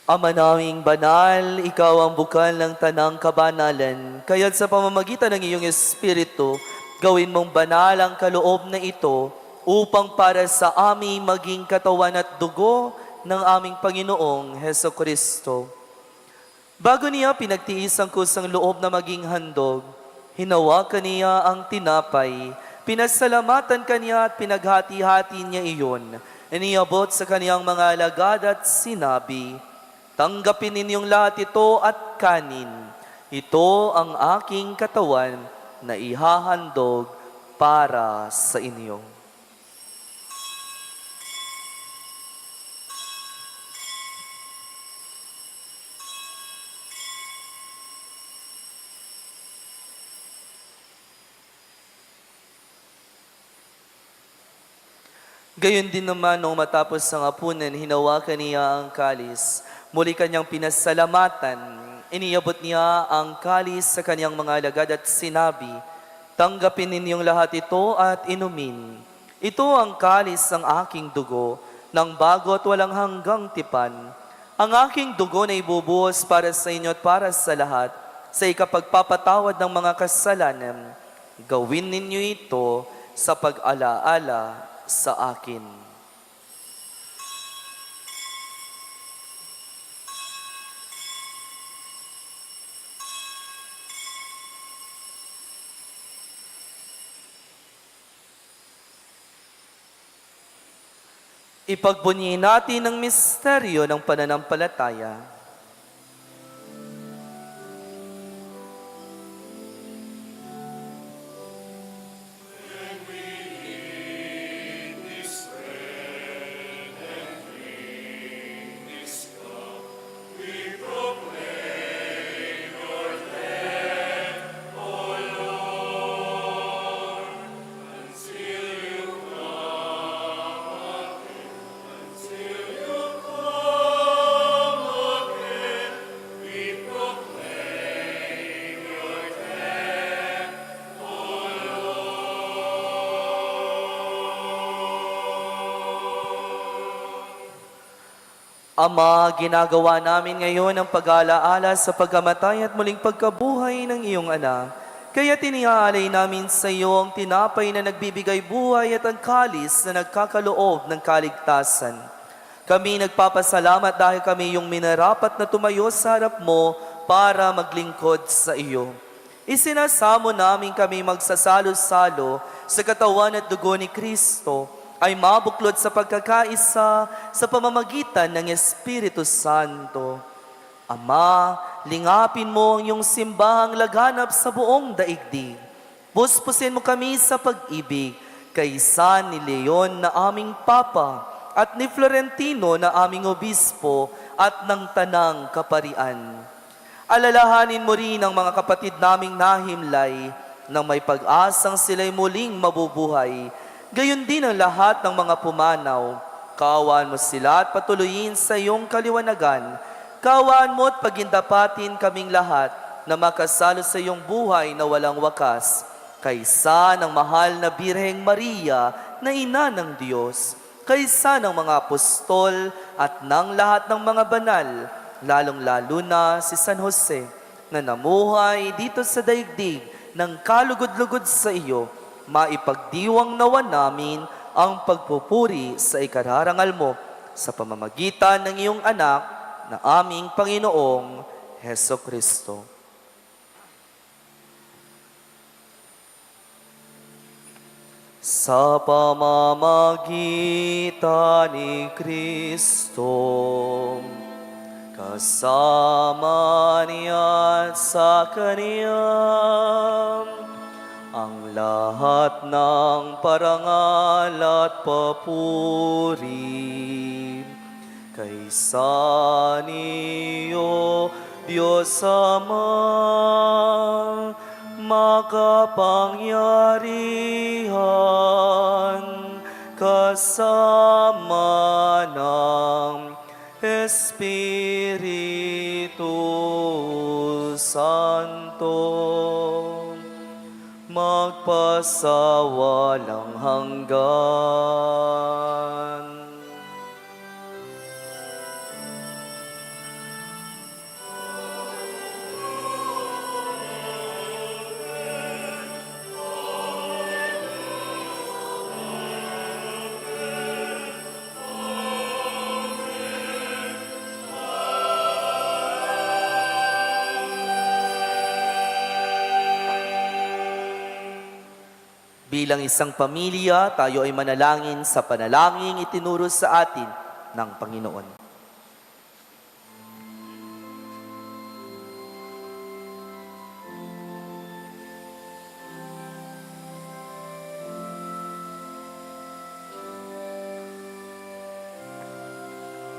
[SPEAKER 3] Ama naming banal, ikaw ang bukal ng tanang kabanalan. Kaya't sa pamamagitan ng iyong Espiritu, gawin mong banal ang kaloob na ito upang para sa amin maging katawan at dugo ng aming Panginoong Heso Kristo. Bago niya pinagtiis ang kusang loob na maging handog, hinawakan niya ang tinapay, pinasalamatan kaniya at pinaghati-hati niya iyon. Iniabot sa kaniyang mga alagad at sinabi, "Tanggapin ninyong lahat ito at kanin. Ito ang aking katawan na ihahandog para sa inyo." Gayon din naman nung matapos ang hapunan, hinawakan niya ang kalis. Muli kanyang pinasalamatan. Iniabot niya ang kalis sa kanyang mga alagad at sinabi, "Tanggapin ninyong lahat ito at inumin. Ito ang kalis ng aking dugo, ng bago at walang hanggang tipan. Ang aking dugo na ibubuhos para sa inyo at para sa lahat, sa ikapagpapatawad ng mga kasalanan. Gawin ninyo ito sa pag-alaala sa akin." Ipagbunyiin natin ang misteryo ng pananampalataya. Ama, ginagawa namin ngayon ang pag-alaala sa pagkamatay at muling pagkabuhay ng iyong anak. Kaya tiniaalay namin sa iyo ang tinapay na nagbibigay buhay at ang kalis na nagkakaloob ng kaligtasan. Kami nagpapasalamat dahil kami yung minarapat na tumayo sa harap mo para maglingkod sa iyo. Isinasamo namin kami magsasalo-salo sa katawan at dugo ni Kristo ay mabuklod sa pagkakaisa sa pamamagitan ng Espiritu Santo. Ama, lingapin mo ang iyong simbahang laganap sa buong daigdig. Puspusin mo kami sa pag-ibig kay San ni Leon na aming Papa at ni Florentino na aming Obispo at ng Tanang Kaparian. Alalahanin mo rin ang mga kapatid naming nahimlay nang may pag-asang sila'y muling mabubuhay. Gayon din ang lahat ng mga pumanaw. Kaawaan mo sila at patuloyin sa iyong kaliwanagan. Kaawaan mo at pagindapatin kaming lahat na makasalo sa iyong buhay na walang wakas. Kaysa ng mahal na Birheng Maria na ina ng Diyos, kaysa ng mga apostol at ng lahat ng mga banal, lalong-lalo na si San Jose na namuhay dito sa daigdig ng kalugod-lugod sa iyo, maipagdiwang nawa namin ang pagpupuri sa ikararangal mo sa pamamagitan ng iyong anak na aming Panginoong Heso Kristo. Sa pamamagitan ni Kristo, kasama niya at sa Kanya, ang lahat ng parangal at papuri kaysa niyo, Diyos Ama, makapangyarihan, kasama ng Espiritu Santo, magpasawalang hanggan. Bilang isang pamilya, tayo ay manalangin sa panalangin itinuro sa atin ng Panginoon.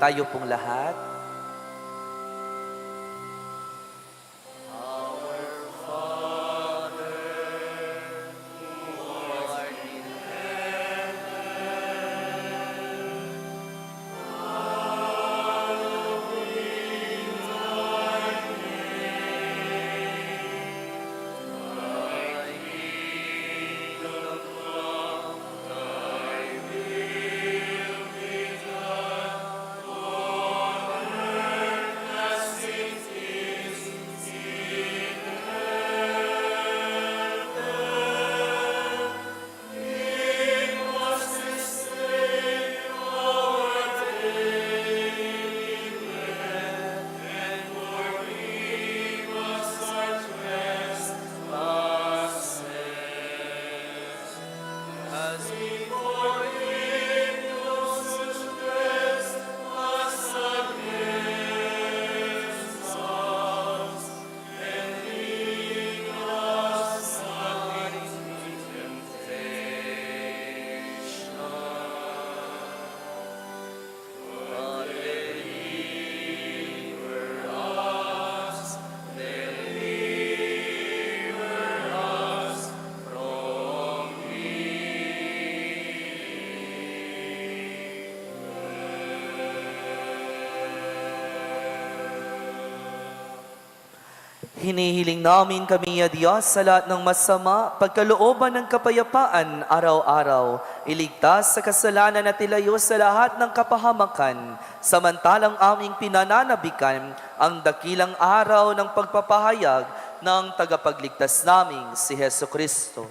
[SPEAKER 3] Tayo pong lahat, Hinihiling namin kami, ya Diyos, sa lahat ng masama, pagkalooban ng kapayapaan araw-araw, iligtas sa kasalanan at ilayo sa lahat ng kapahamakan, samantalang aming pinananabikan ang dakilang araw ng pagpapahayag ng tagapagligtas naming si Heso Kristo.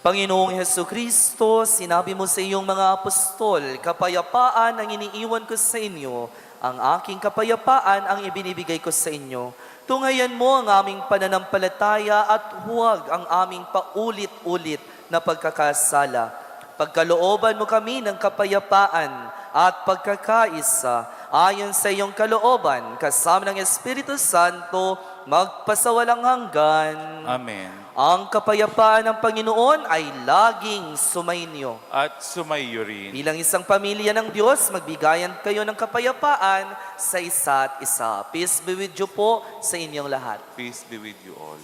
[SPEAKER 3] Panginoong Heso Kristo, sinabi mo sa iyong mga apostol, kapayapaan ang iniiwan ko sa inyo, ang aking kapayapaan ang ibinibigay ko sa inyo. Tunghayan mo ang aming pananampalataya at huwag ang aming paulit-ulit na pagkakasala. Pagkalooban mo kami ng kapayapaan at pagkakaisa, ayon sa iyong kalooban, kasama ng Espiritu Santo, magpasawalang hanggan.
[SPEAKER 1] Amen.
[SPEAKER 3] Ang kapayapaan ng Panginoon ay laging sumainyo.
[SPEAKER 1] At sumayo rin.
[SPEAKER 3] Bilang isang pamilya ng Diyos, magbigayan kayo ng kapayapaan sa isa't isa. Peace be with you po sa inyong lahat.
[SPEAKER 1] Peace be with you all.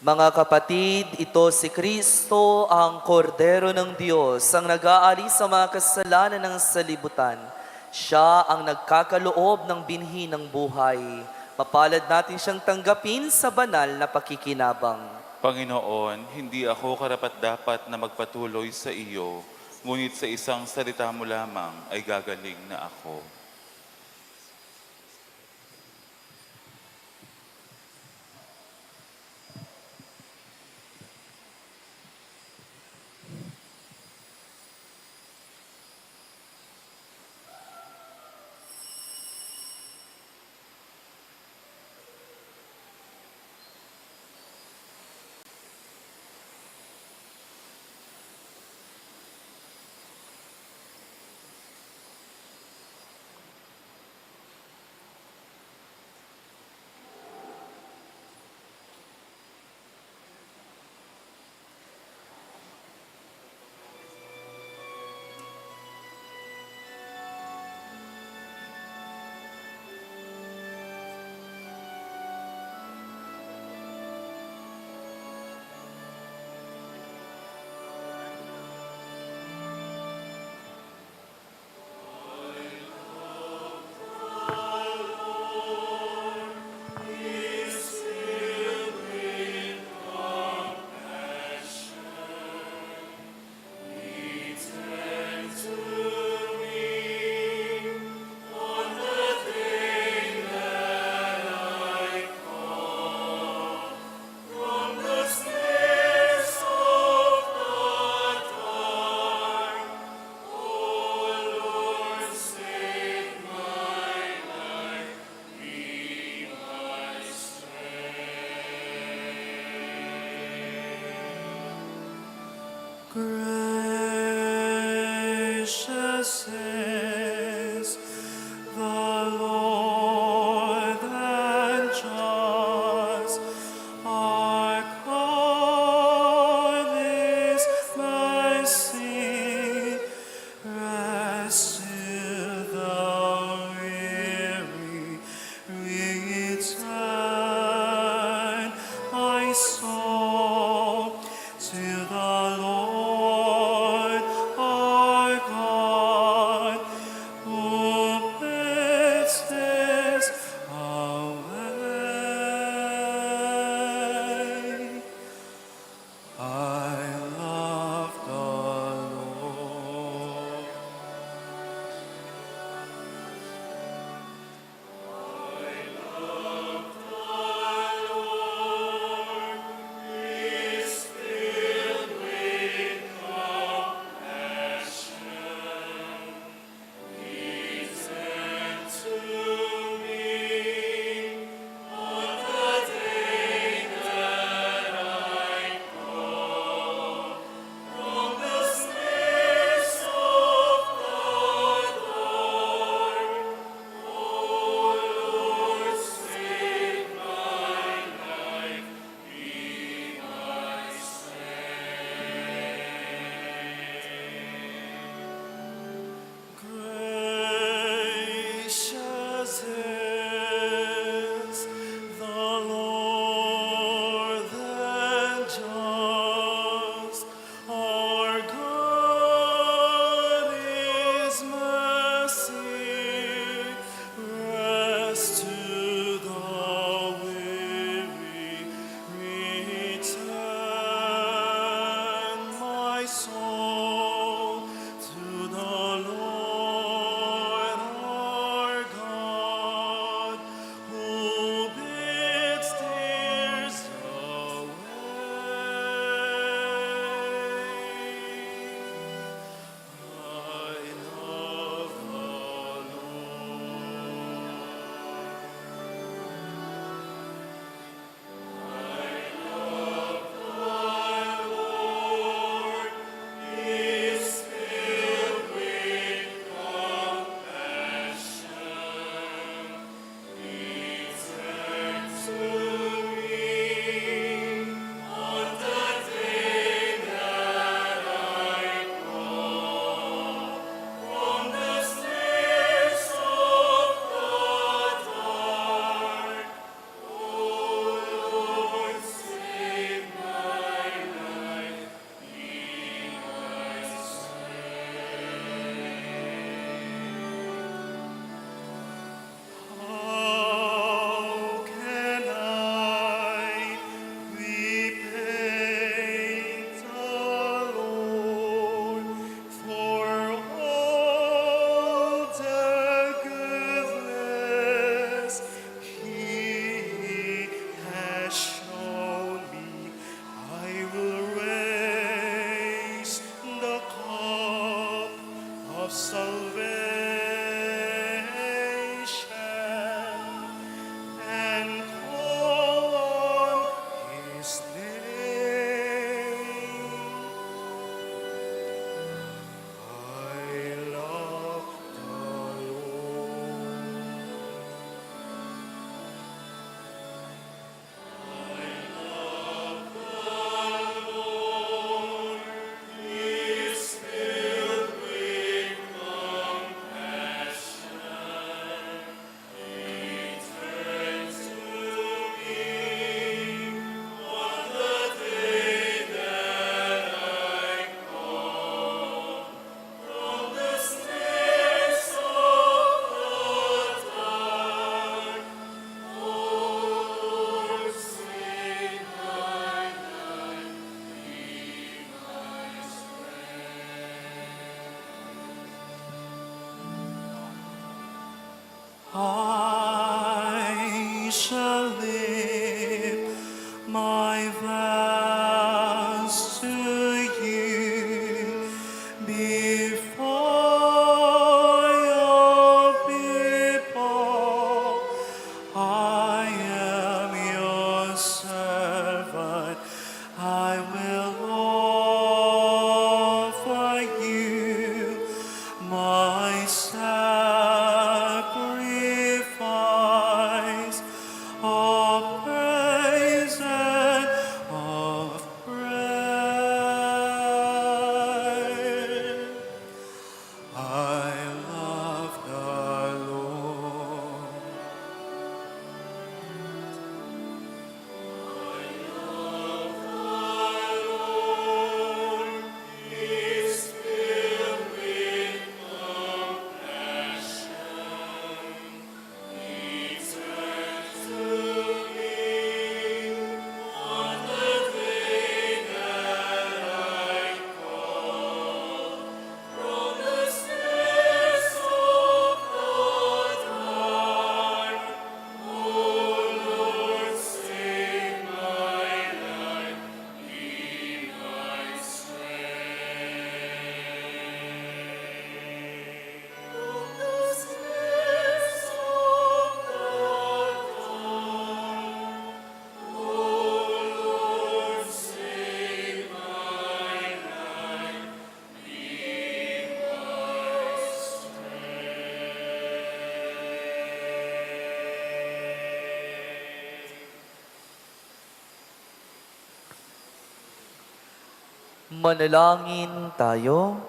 [SPEAKER 3] Mga kapatid, ito si Kristo, ang kordero ng Diyos, ang nag-aalis sa mga kasalanan ng salibutan. Siya ang nagkakaloob ng binhi ng buhay. Mapalad natin siyang tanggapin sa banal na pakikinabang.
[SPEAKER 1] Panginoon, hindi ako karapat-dapat na magpatuloy sa iyo, ngunit sa isang salita mo lamang ay gagaling na ako.
[SPEAKER 4] Gracious is the Lord and just. Our God is mercy. Rest to the weary. Return, my soul, to the Lord our God, who puts this away. I love the Lord. Gracious is the Lord and just. Our God is mercy. Rest to the weary. Return, my soul, to the Lord our God, who bids tears away. I love the Lord. How can I repay the Lord for all the goodness He has shown me? I will raise the cup of salvation and call on His name. I love the Lord. Is filled with I shall lift my vows to you before your people. I am your servant. I will
[SPEAKER 3] Manalangin tayo.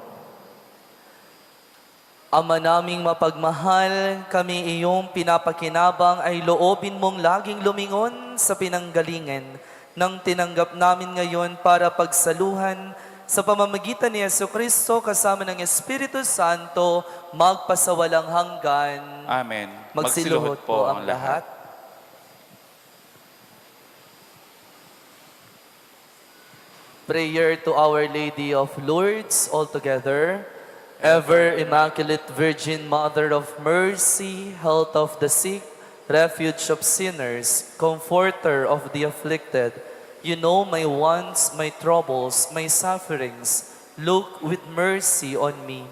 [SPEAKER 3] Ama naming mapagmahal, kami iyong pinapakinabang ay loobin mong laging lumingon sa pinanggalingan ng tinanggap namin ngayon para pagsaluhan sa pamamagitan ni Jesucristo kasama ng Espiritu Santo magpasawalang hanggan.
[SPEAKER 1] Amen.
[SPEAKER 3] Magsiluhod po ang lahat. Prayer to Our Lady of Lourdes all together. Ever Immaculate Virgin Mother of Mercy, health of the sick, refuge of sinners, comforter of the afflicted, you know my wants, my troubles, my sufferings. Look with mercy on me.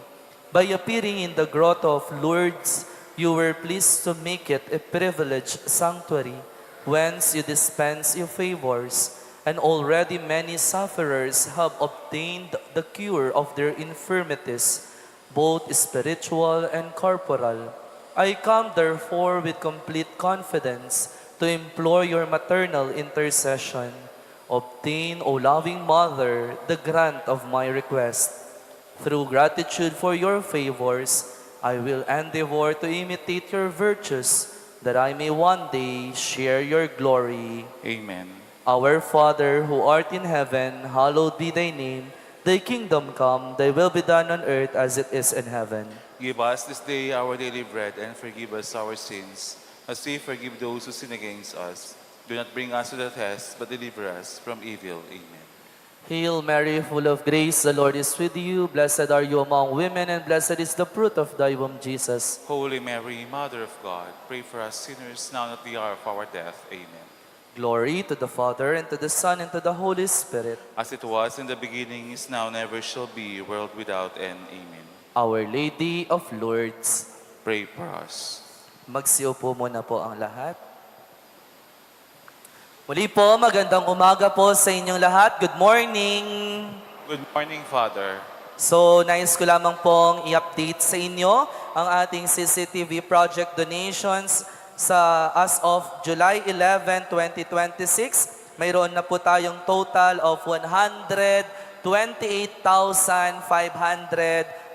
[SPEAKER 3] By appearing in the grotto of Lourdes, you were pleased to make it a privileged sanctuary, whence you dispense your favors, and already many sufferers have obtained the cure of their infirmities, both spiritual and corporal. I come therefore with complete confidence to implore your maternal intercession. Obtain, O loving Mother, the grant of my request. Through gratitude for your favors, I will endeavor to imitate your virtues, that I may one day share your glory.
[SPEAKER 1] Amen.
[SPEAKER 3] Our Father, who art in heaven, hallowed be thy name. Thy kingdom come, thy will be done on earth as it is in heaven.
[SPEAKER 1] Give us this day our daily bread, and forgive us our sins, as we forgive those who sin against us. Do not bring us to the test, but deliver us from evil. Amen.
[SPEAKER 3] Hail Mary, full of grace, the Lord is with you. Blessed are you among women, and blessed is the fruit of thy womb, Jesus.
[SPEAKER 1] Holy Mary, Mother of God, pray for us sinners, now and at the hour of our death. Amen.
[SPEAKER 3] Glory to the Father, and to the Son, and to the Holy Spirit.
[SPEAKER 1] As it was in the beginning, is now, never shall be, world without end. Amen.
[SPEAKER 3] Our Lady of Lourdes,
[SPEAKER 1] Pray for us.
[SPEAKER 3] magsiupo muna po ang lahat. Muli po, magandang umaga po sa inyong lahat. Good morning!
[SPEAKER 1] Good morning, Father.
[SPEAKER 3] So, nais ko lamang pong i-update sa inyo ang ating CCTV project donations sa as of July 11, 2026. Mayroon na po tayong total of 128,500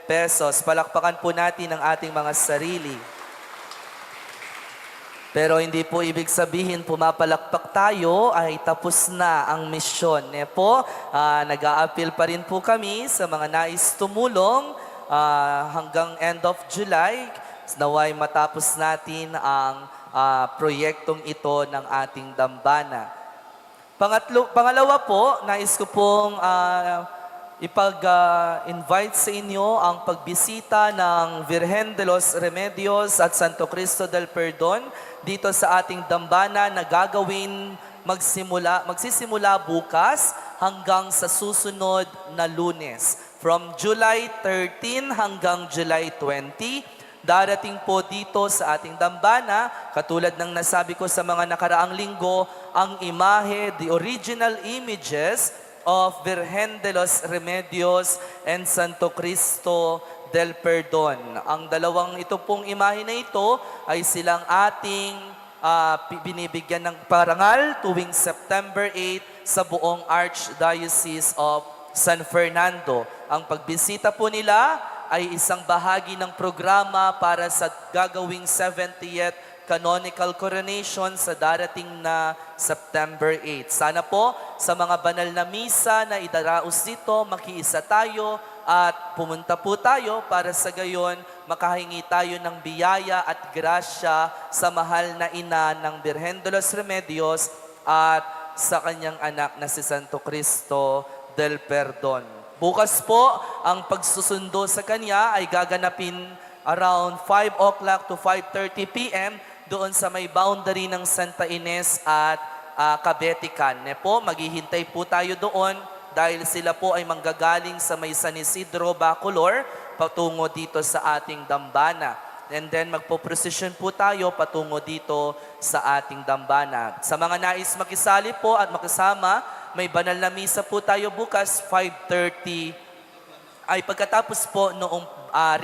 [SPEAKER 3] pesos. Palakpakan po natin ang ating mga sarili. Pero hindi po ibig sabihin pumapalakpak tayo ay tapos na ang misyon. Po, nag-a-appeal pa rin po kami sa mga nais tumulong hanggang end of July. Naway matapos natin ang proyektong ito ng ating dambana. Pangalawa po, nais ko pong ipag-invite sa inyo ang pagbisita ng Virgen de los Remedios at Santo Cristo del Perdon dito sa ating dambana na gagawin magsisimula bukas hanggang sa susunod na Lunes. From July 13 hanggang July 20, darating po dito sa ating dambana, katulad ng nasabi ko sa mga nakaraang linggo, ang imahe, the original images of Virgen de los Remedios and Santo Cristo del Perdon. Ang dalawang ito pong imahe na ito ay silang ating binibigyan ng parangal tuwing September 8 sa buong Archdiocese of San Fernando. Ang pagbisita po nila ay isang bahagi ng programa para sa gagawing 70th canonical coronation sa darating na September 8. Sana po sa mga banal na misa na idaraos dito, makiisa tayo at pumunta po tayo para sa gayon makahingi tayo ng biyaya at grasya sa mahal na ina ng Birhen de los Remedios at sa kanyang anak na si Santo Cristo del Perdon. Bukas po, ang pagsusundo sa kanya ay gaganapin around 5 o'clock to 5:30 p.m. doon sa may boundary ng Santa Ines at Cabetican. Po, maghihintay po tayo doon dahil sila po ay manggagaling sa may San Isidro, Bacolor, patungo dito sa ating dambana. And then magpo-procession po tayo patungo dito sa ating dambana. Sa mga nais makisali po at makasama, may banal na misa po tayo bukas, 5:30. Ay pagkatapos po noong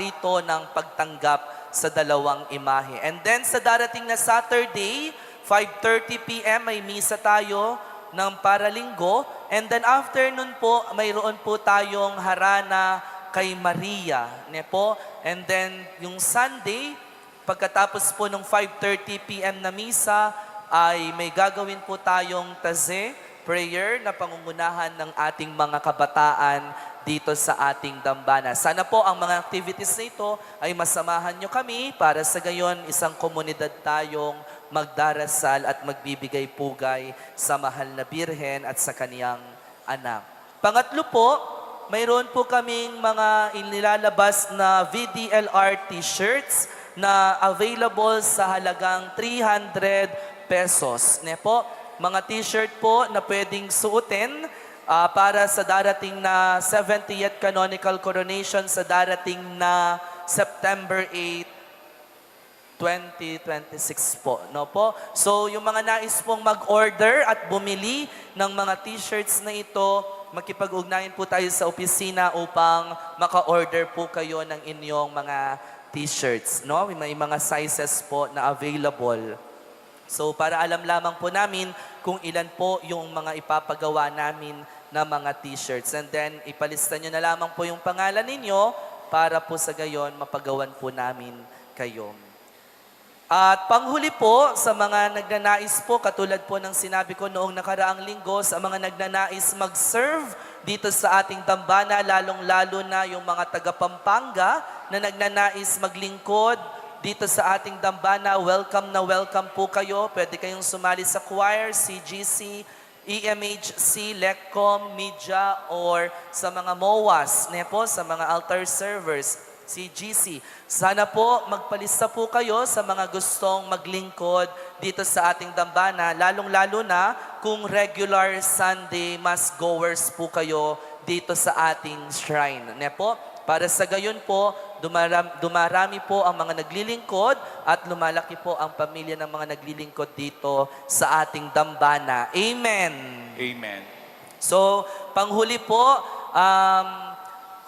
[SPEAKER 3] rito ng pagtanggap sa dalawang imahe. And then sa darating na Saturday, 5:30 p.m. may misa tayo ng paralinggo And then after nun po, mayroon po tayong harana kay Maria. Ne po? And then yung Sunday, pagkatapos po ng 5:30 p.m. na misa, ay may gagawin po tayong taze, prayer na pangungunahan ng ating mga kabataan dito sa ating dambana. Sana po ang mga activities na ito ay masamahan nyo kami para sa gayon isang komunidad tayong magdarasal at magbibigay pugay sa mahal na Birhen at sa kaniyang anak. Pangatlo po, mayroon po kaming mga inilalabas na VDLR t-shirts na available sa halagang 300 pesos. Ne po, mga t-shirt po na pwedeng suotin para sa darating na 70th Canonical Coronation sa darating na September 8, 2026 po. No po? So, yung mga nais pong mag-order at bumili ng mga t-shirts na ito, makipag-ugnayan po tayo sa opisina upang maka-order po kayo ng inyong mga t-shirts. No? May mga sizes po na available. So, para alam lamang po namin kung ilan po yung mga ipapagawa namin na mga t-shirts. And then, ipalista nyo na lamang po yung pangalan ninyo para po sa gayon mapagawan po namin kayo. At panghuli po sa mga nagnanais po, katulad po ng sinabi ko noong nakaraang linggo, sa mga nagnanais mag-serve dito sa ating dambana, lalong-lalo na yung mga taga Pampanga na nagnanais maglingkod dito sa ating dambana, welcome na welcome po kayo. Pwede kayong sumali sa choir, CGC, EMHC, LECCOM, media, or sa mga MOAs, po, sa mga altar servers, CGC. Sana po magpalista po kayo sa mga gustong maglingkod dito sa ating dambana, lalong-lalo na kung regular Sunday mass goers po kayo dito sa ating shrine. Po, para sa gayon po, dumarami po ang mga naglilingkod at lumalaki po ang pamilya ng mga naglilingkod dito sa ating dambana. Amen.
[SPEAKER 1] Amen.
[SPEAKER 3] So, panghuli po,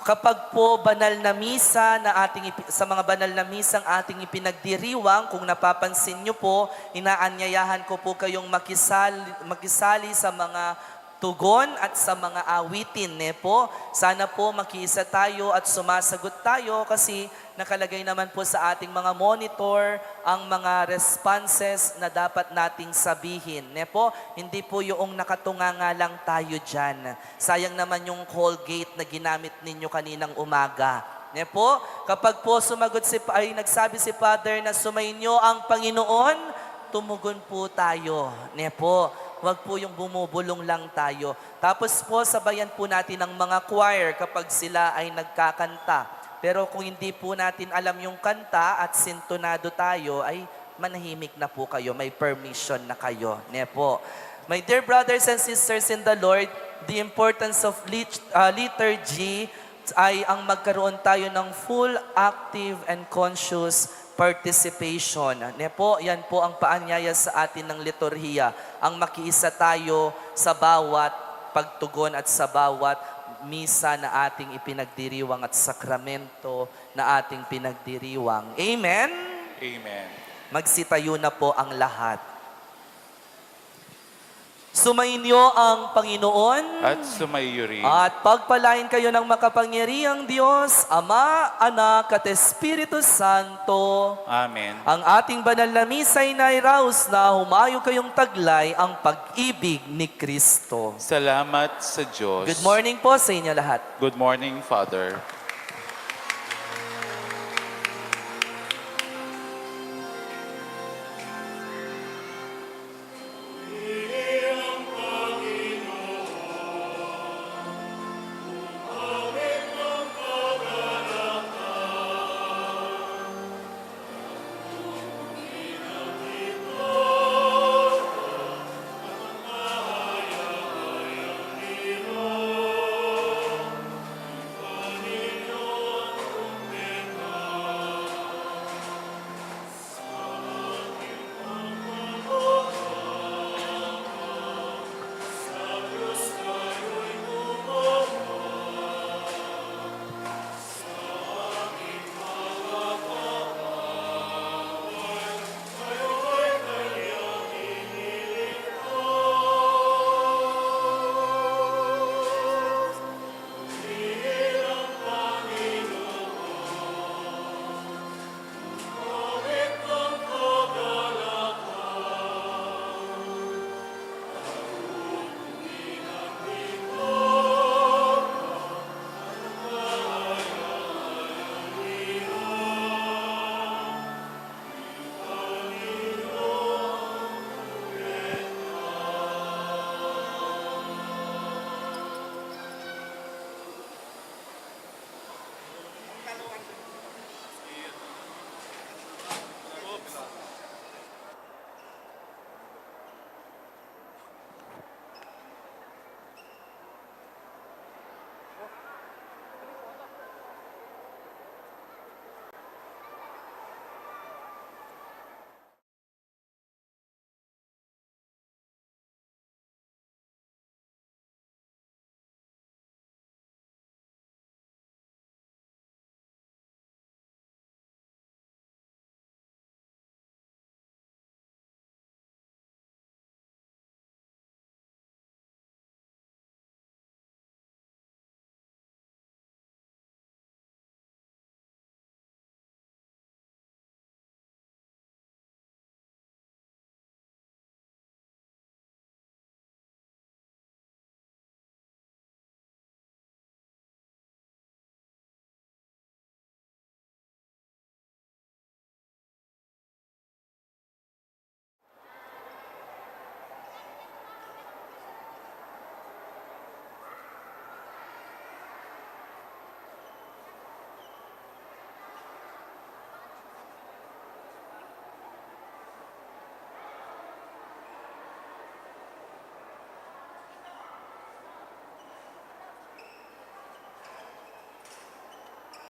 [SPEAKER 3] kapag po banal na misa na sa mga banal na misang ating ipinagdiriwang, kung napapansin nyo po, inaanyayahan ko po kayong makisali sa mga tugon at sa mga awitin. Po, sana po makiisa tayo at sumasagot tayo kasi nakalagay naman po sa ating mga monitor ang mga responses na dapat nating sabihin. Po, hindi po yung nakatunganga lang tayo dyan. Sayang naman yung Colgate na ginamit ninyo kaninang umaga. Po, kapag po nagsabi si Father na sumainyo ang Panginoon, tumugon po tayo. Po, wag po yung bumubulong lang tayo. Tapos po, sabayan po natin ang mga choir kapag sila ay nagkakanta. Pero kung hindi po natin alam yung kanta at sintonado tayo, ay manahimik na po kayo. May permission na kayo. Po. My dear brothers and sisters in the Lord, the importance of liturgy ay ang magkaroon tayo ng full, active, and conscious participation. Po, yan po ang paanyaya sa atin ng liturhiya. Ang makiisa tayo sa bawat pagtugon at sa bawat misa na ating ipinagdiriwang at sakramento na ating pinagdiriwang. Amen?
[SPEAKER 1] Amen.
[SPEAKER 3] Magsitayo na po ang lahat. Sumainyo ang Panginoon
[SPEAKER 1] At sumaiyo rin.
[SPEAKER 3] at pagpalain kayo ng makapangyarihang Diyos, Ama, Anak at Espiritu Santo.
[SPEAKER 1] Amen.
[SPEAKER 3] Ang ating banal na misa ay nairaos na humayo kayong taglay ang pag-ibig ni Kristo.
[SPEAKER 1] Salamat sa Diyos.
[SPEAKER 3] Good morning po sa inyo lahat.
[SPEAKER 1] Good morning, Father.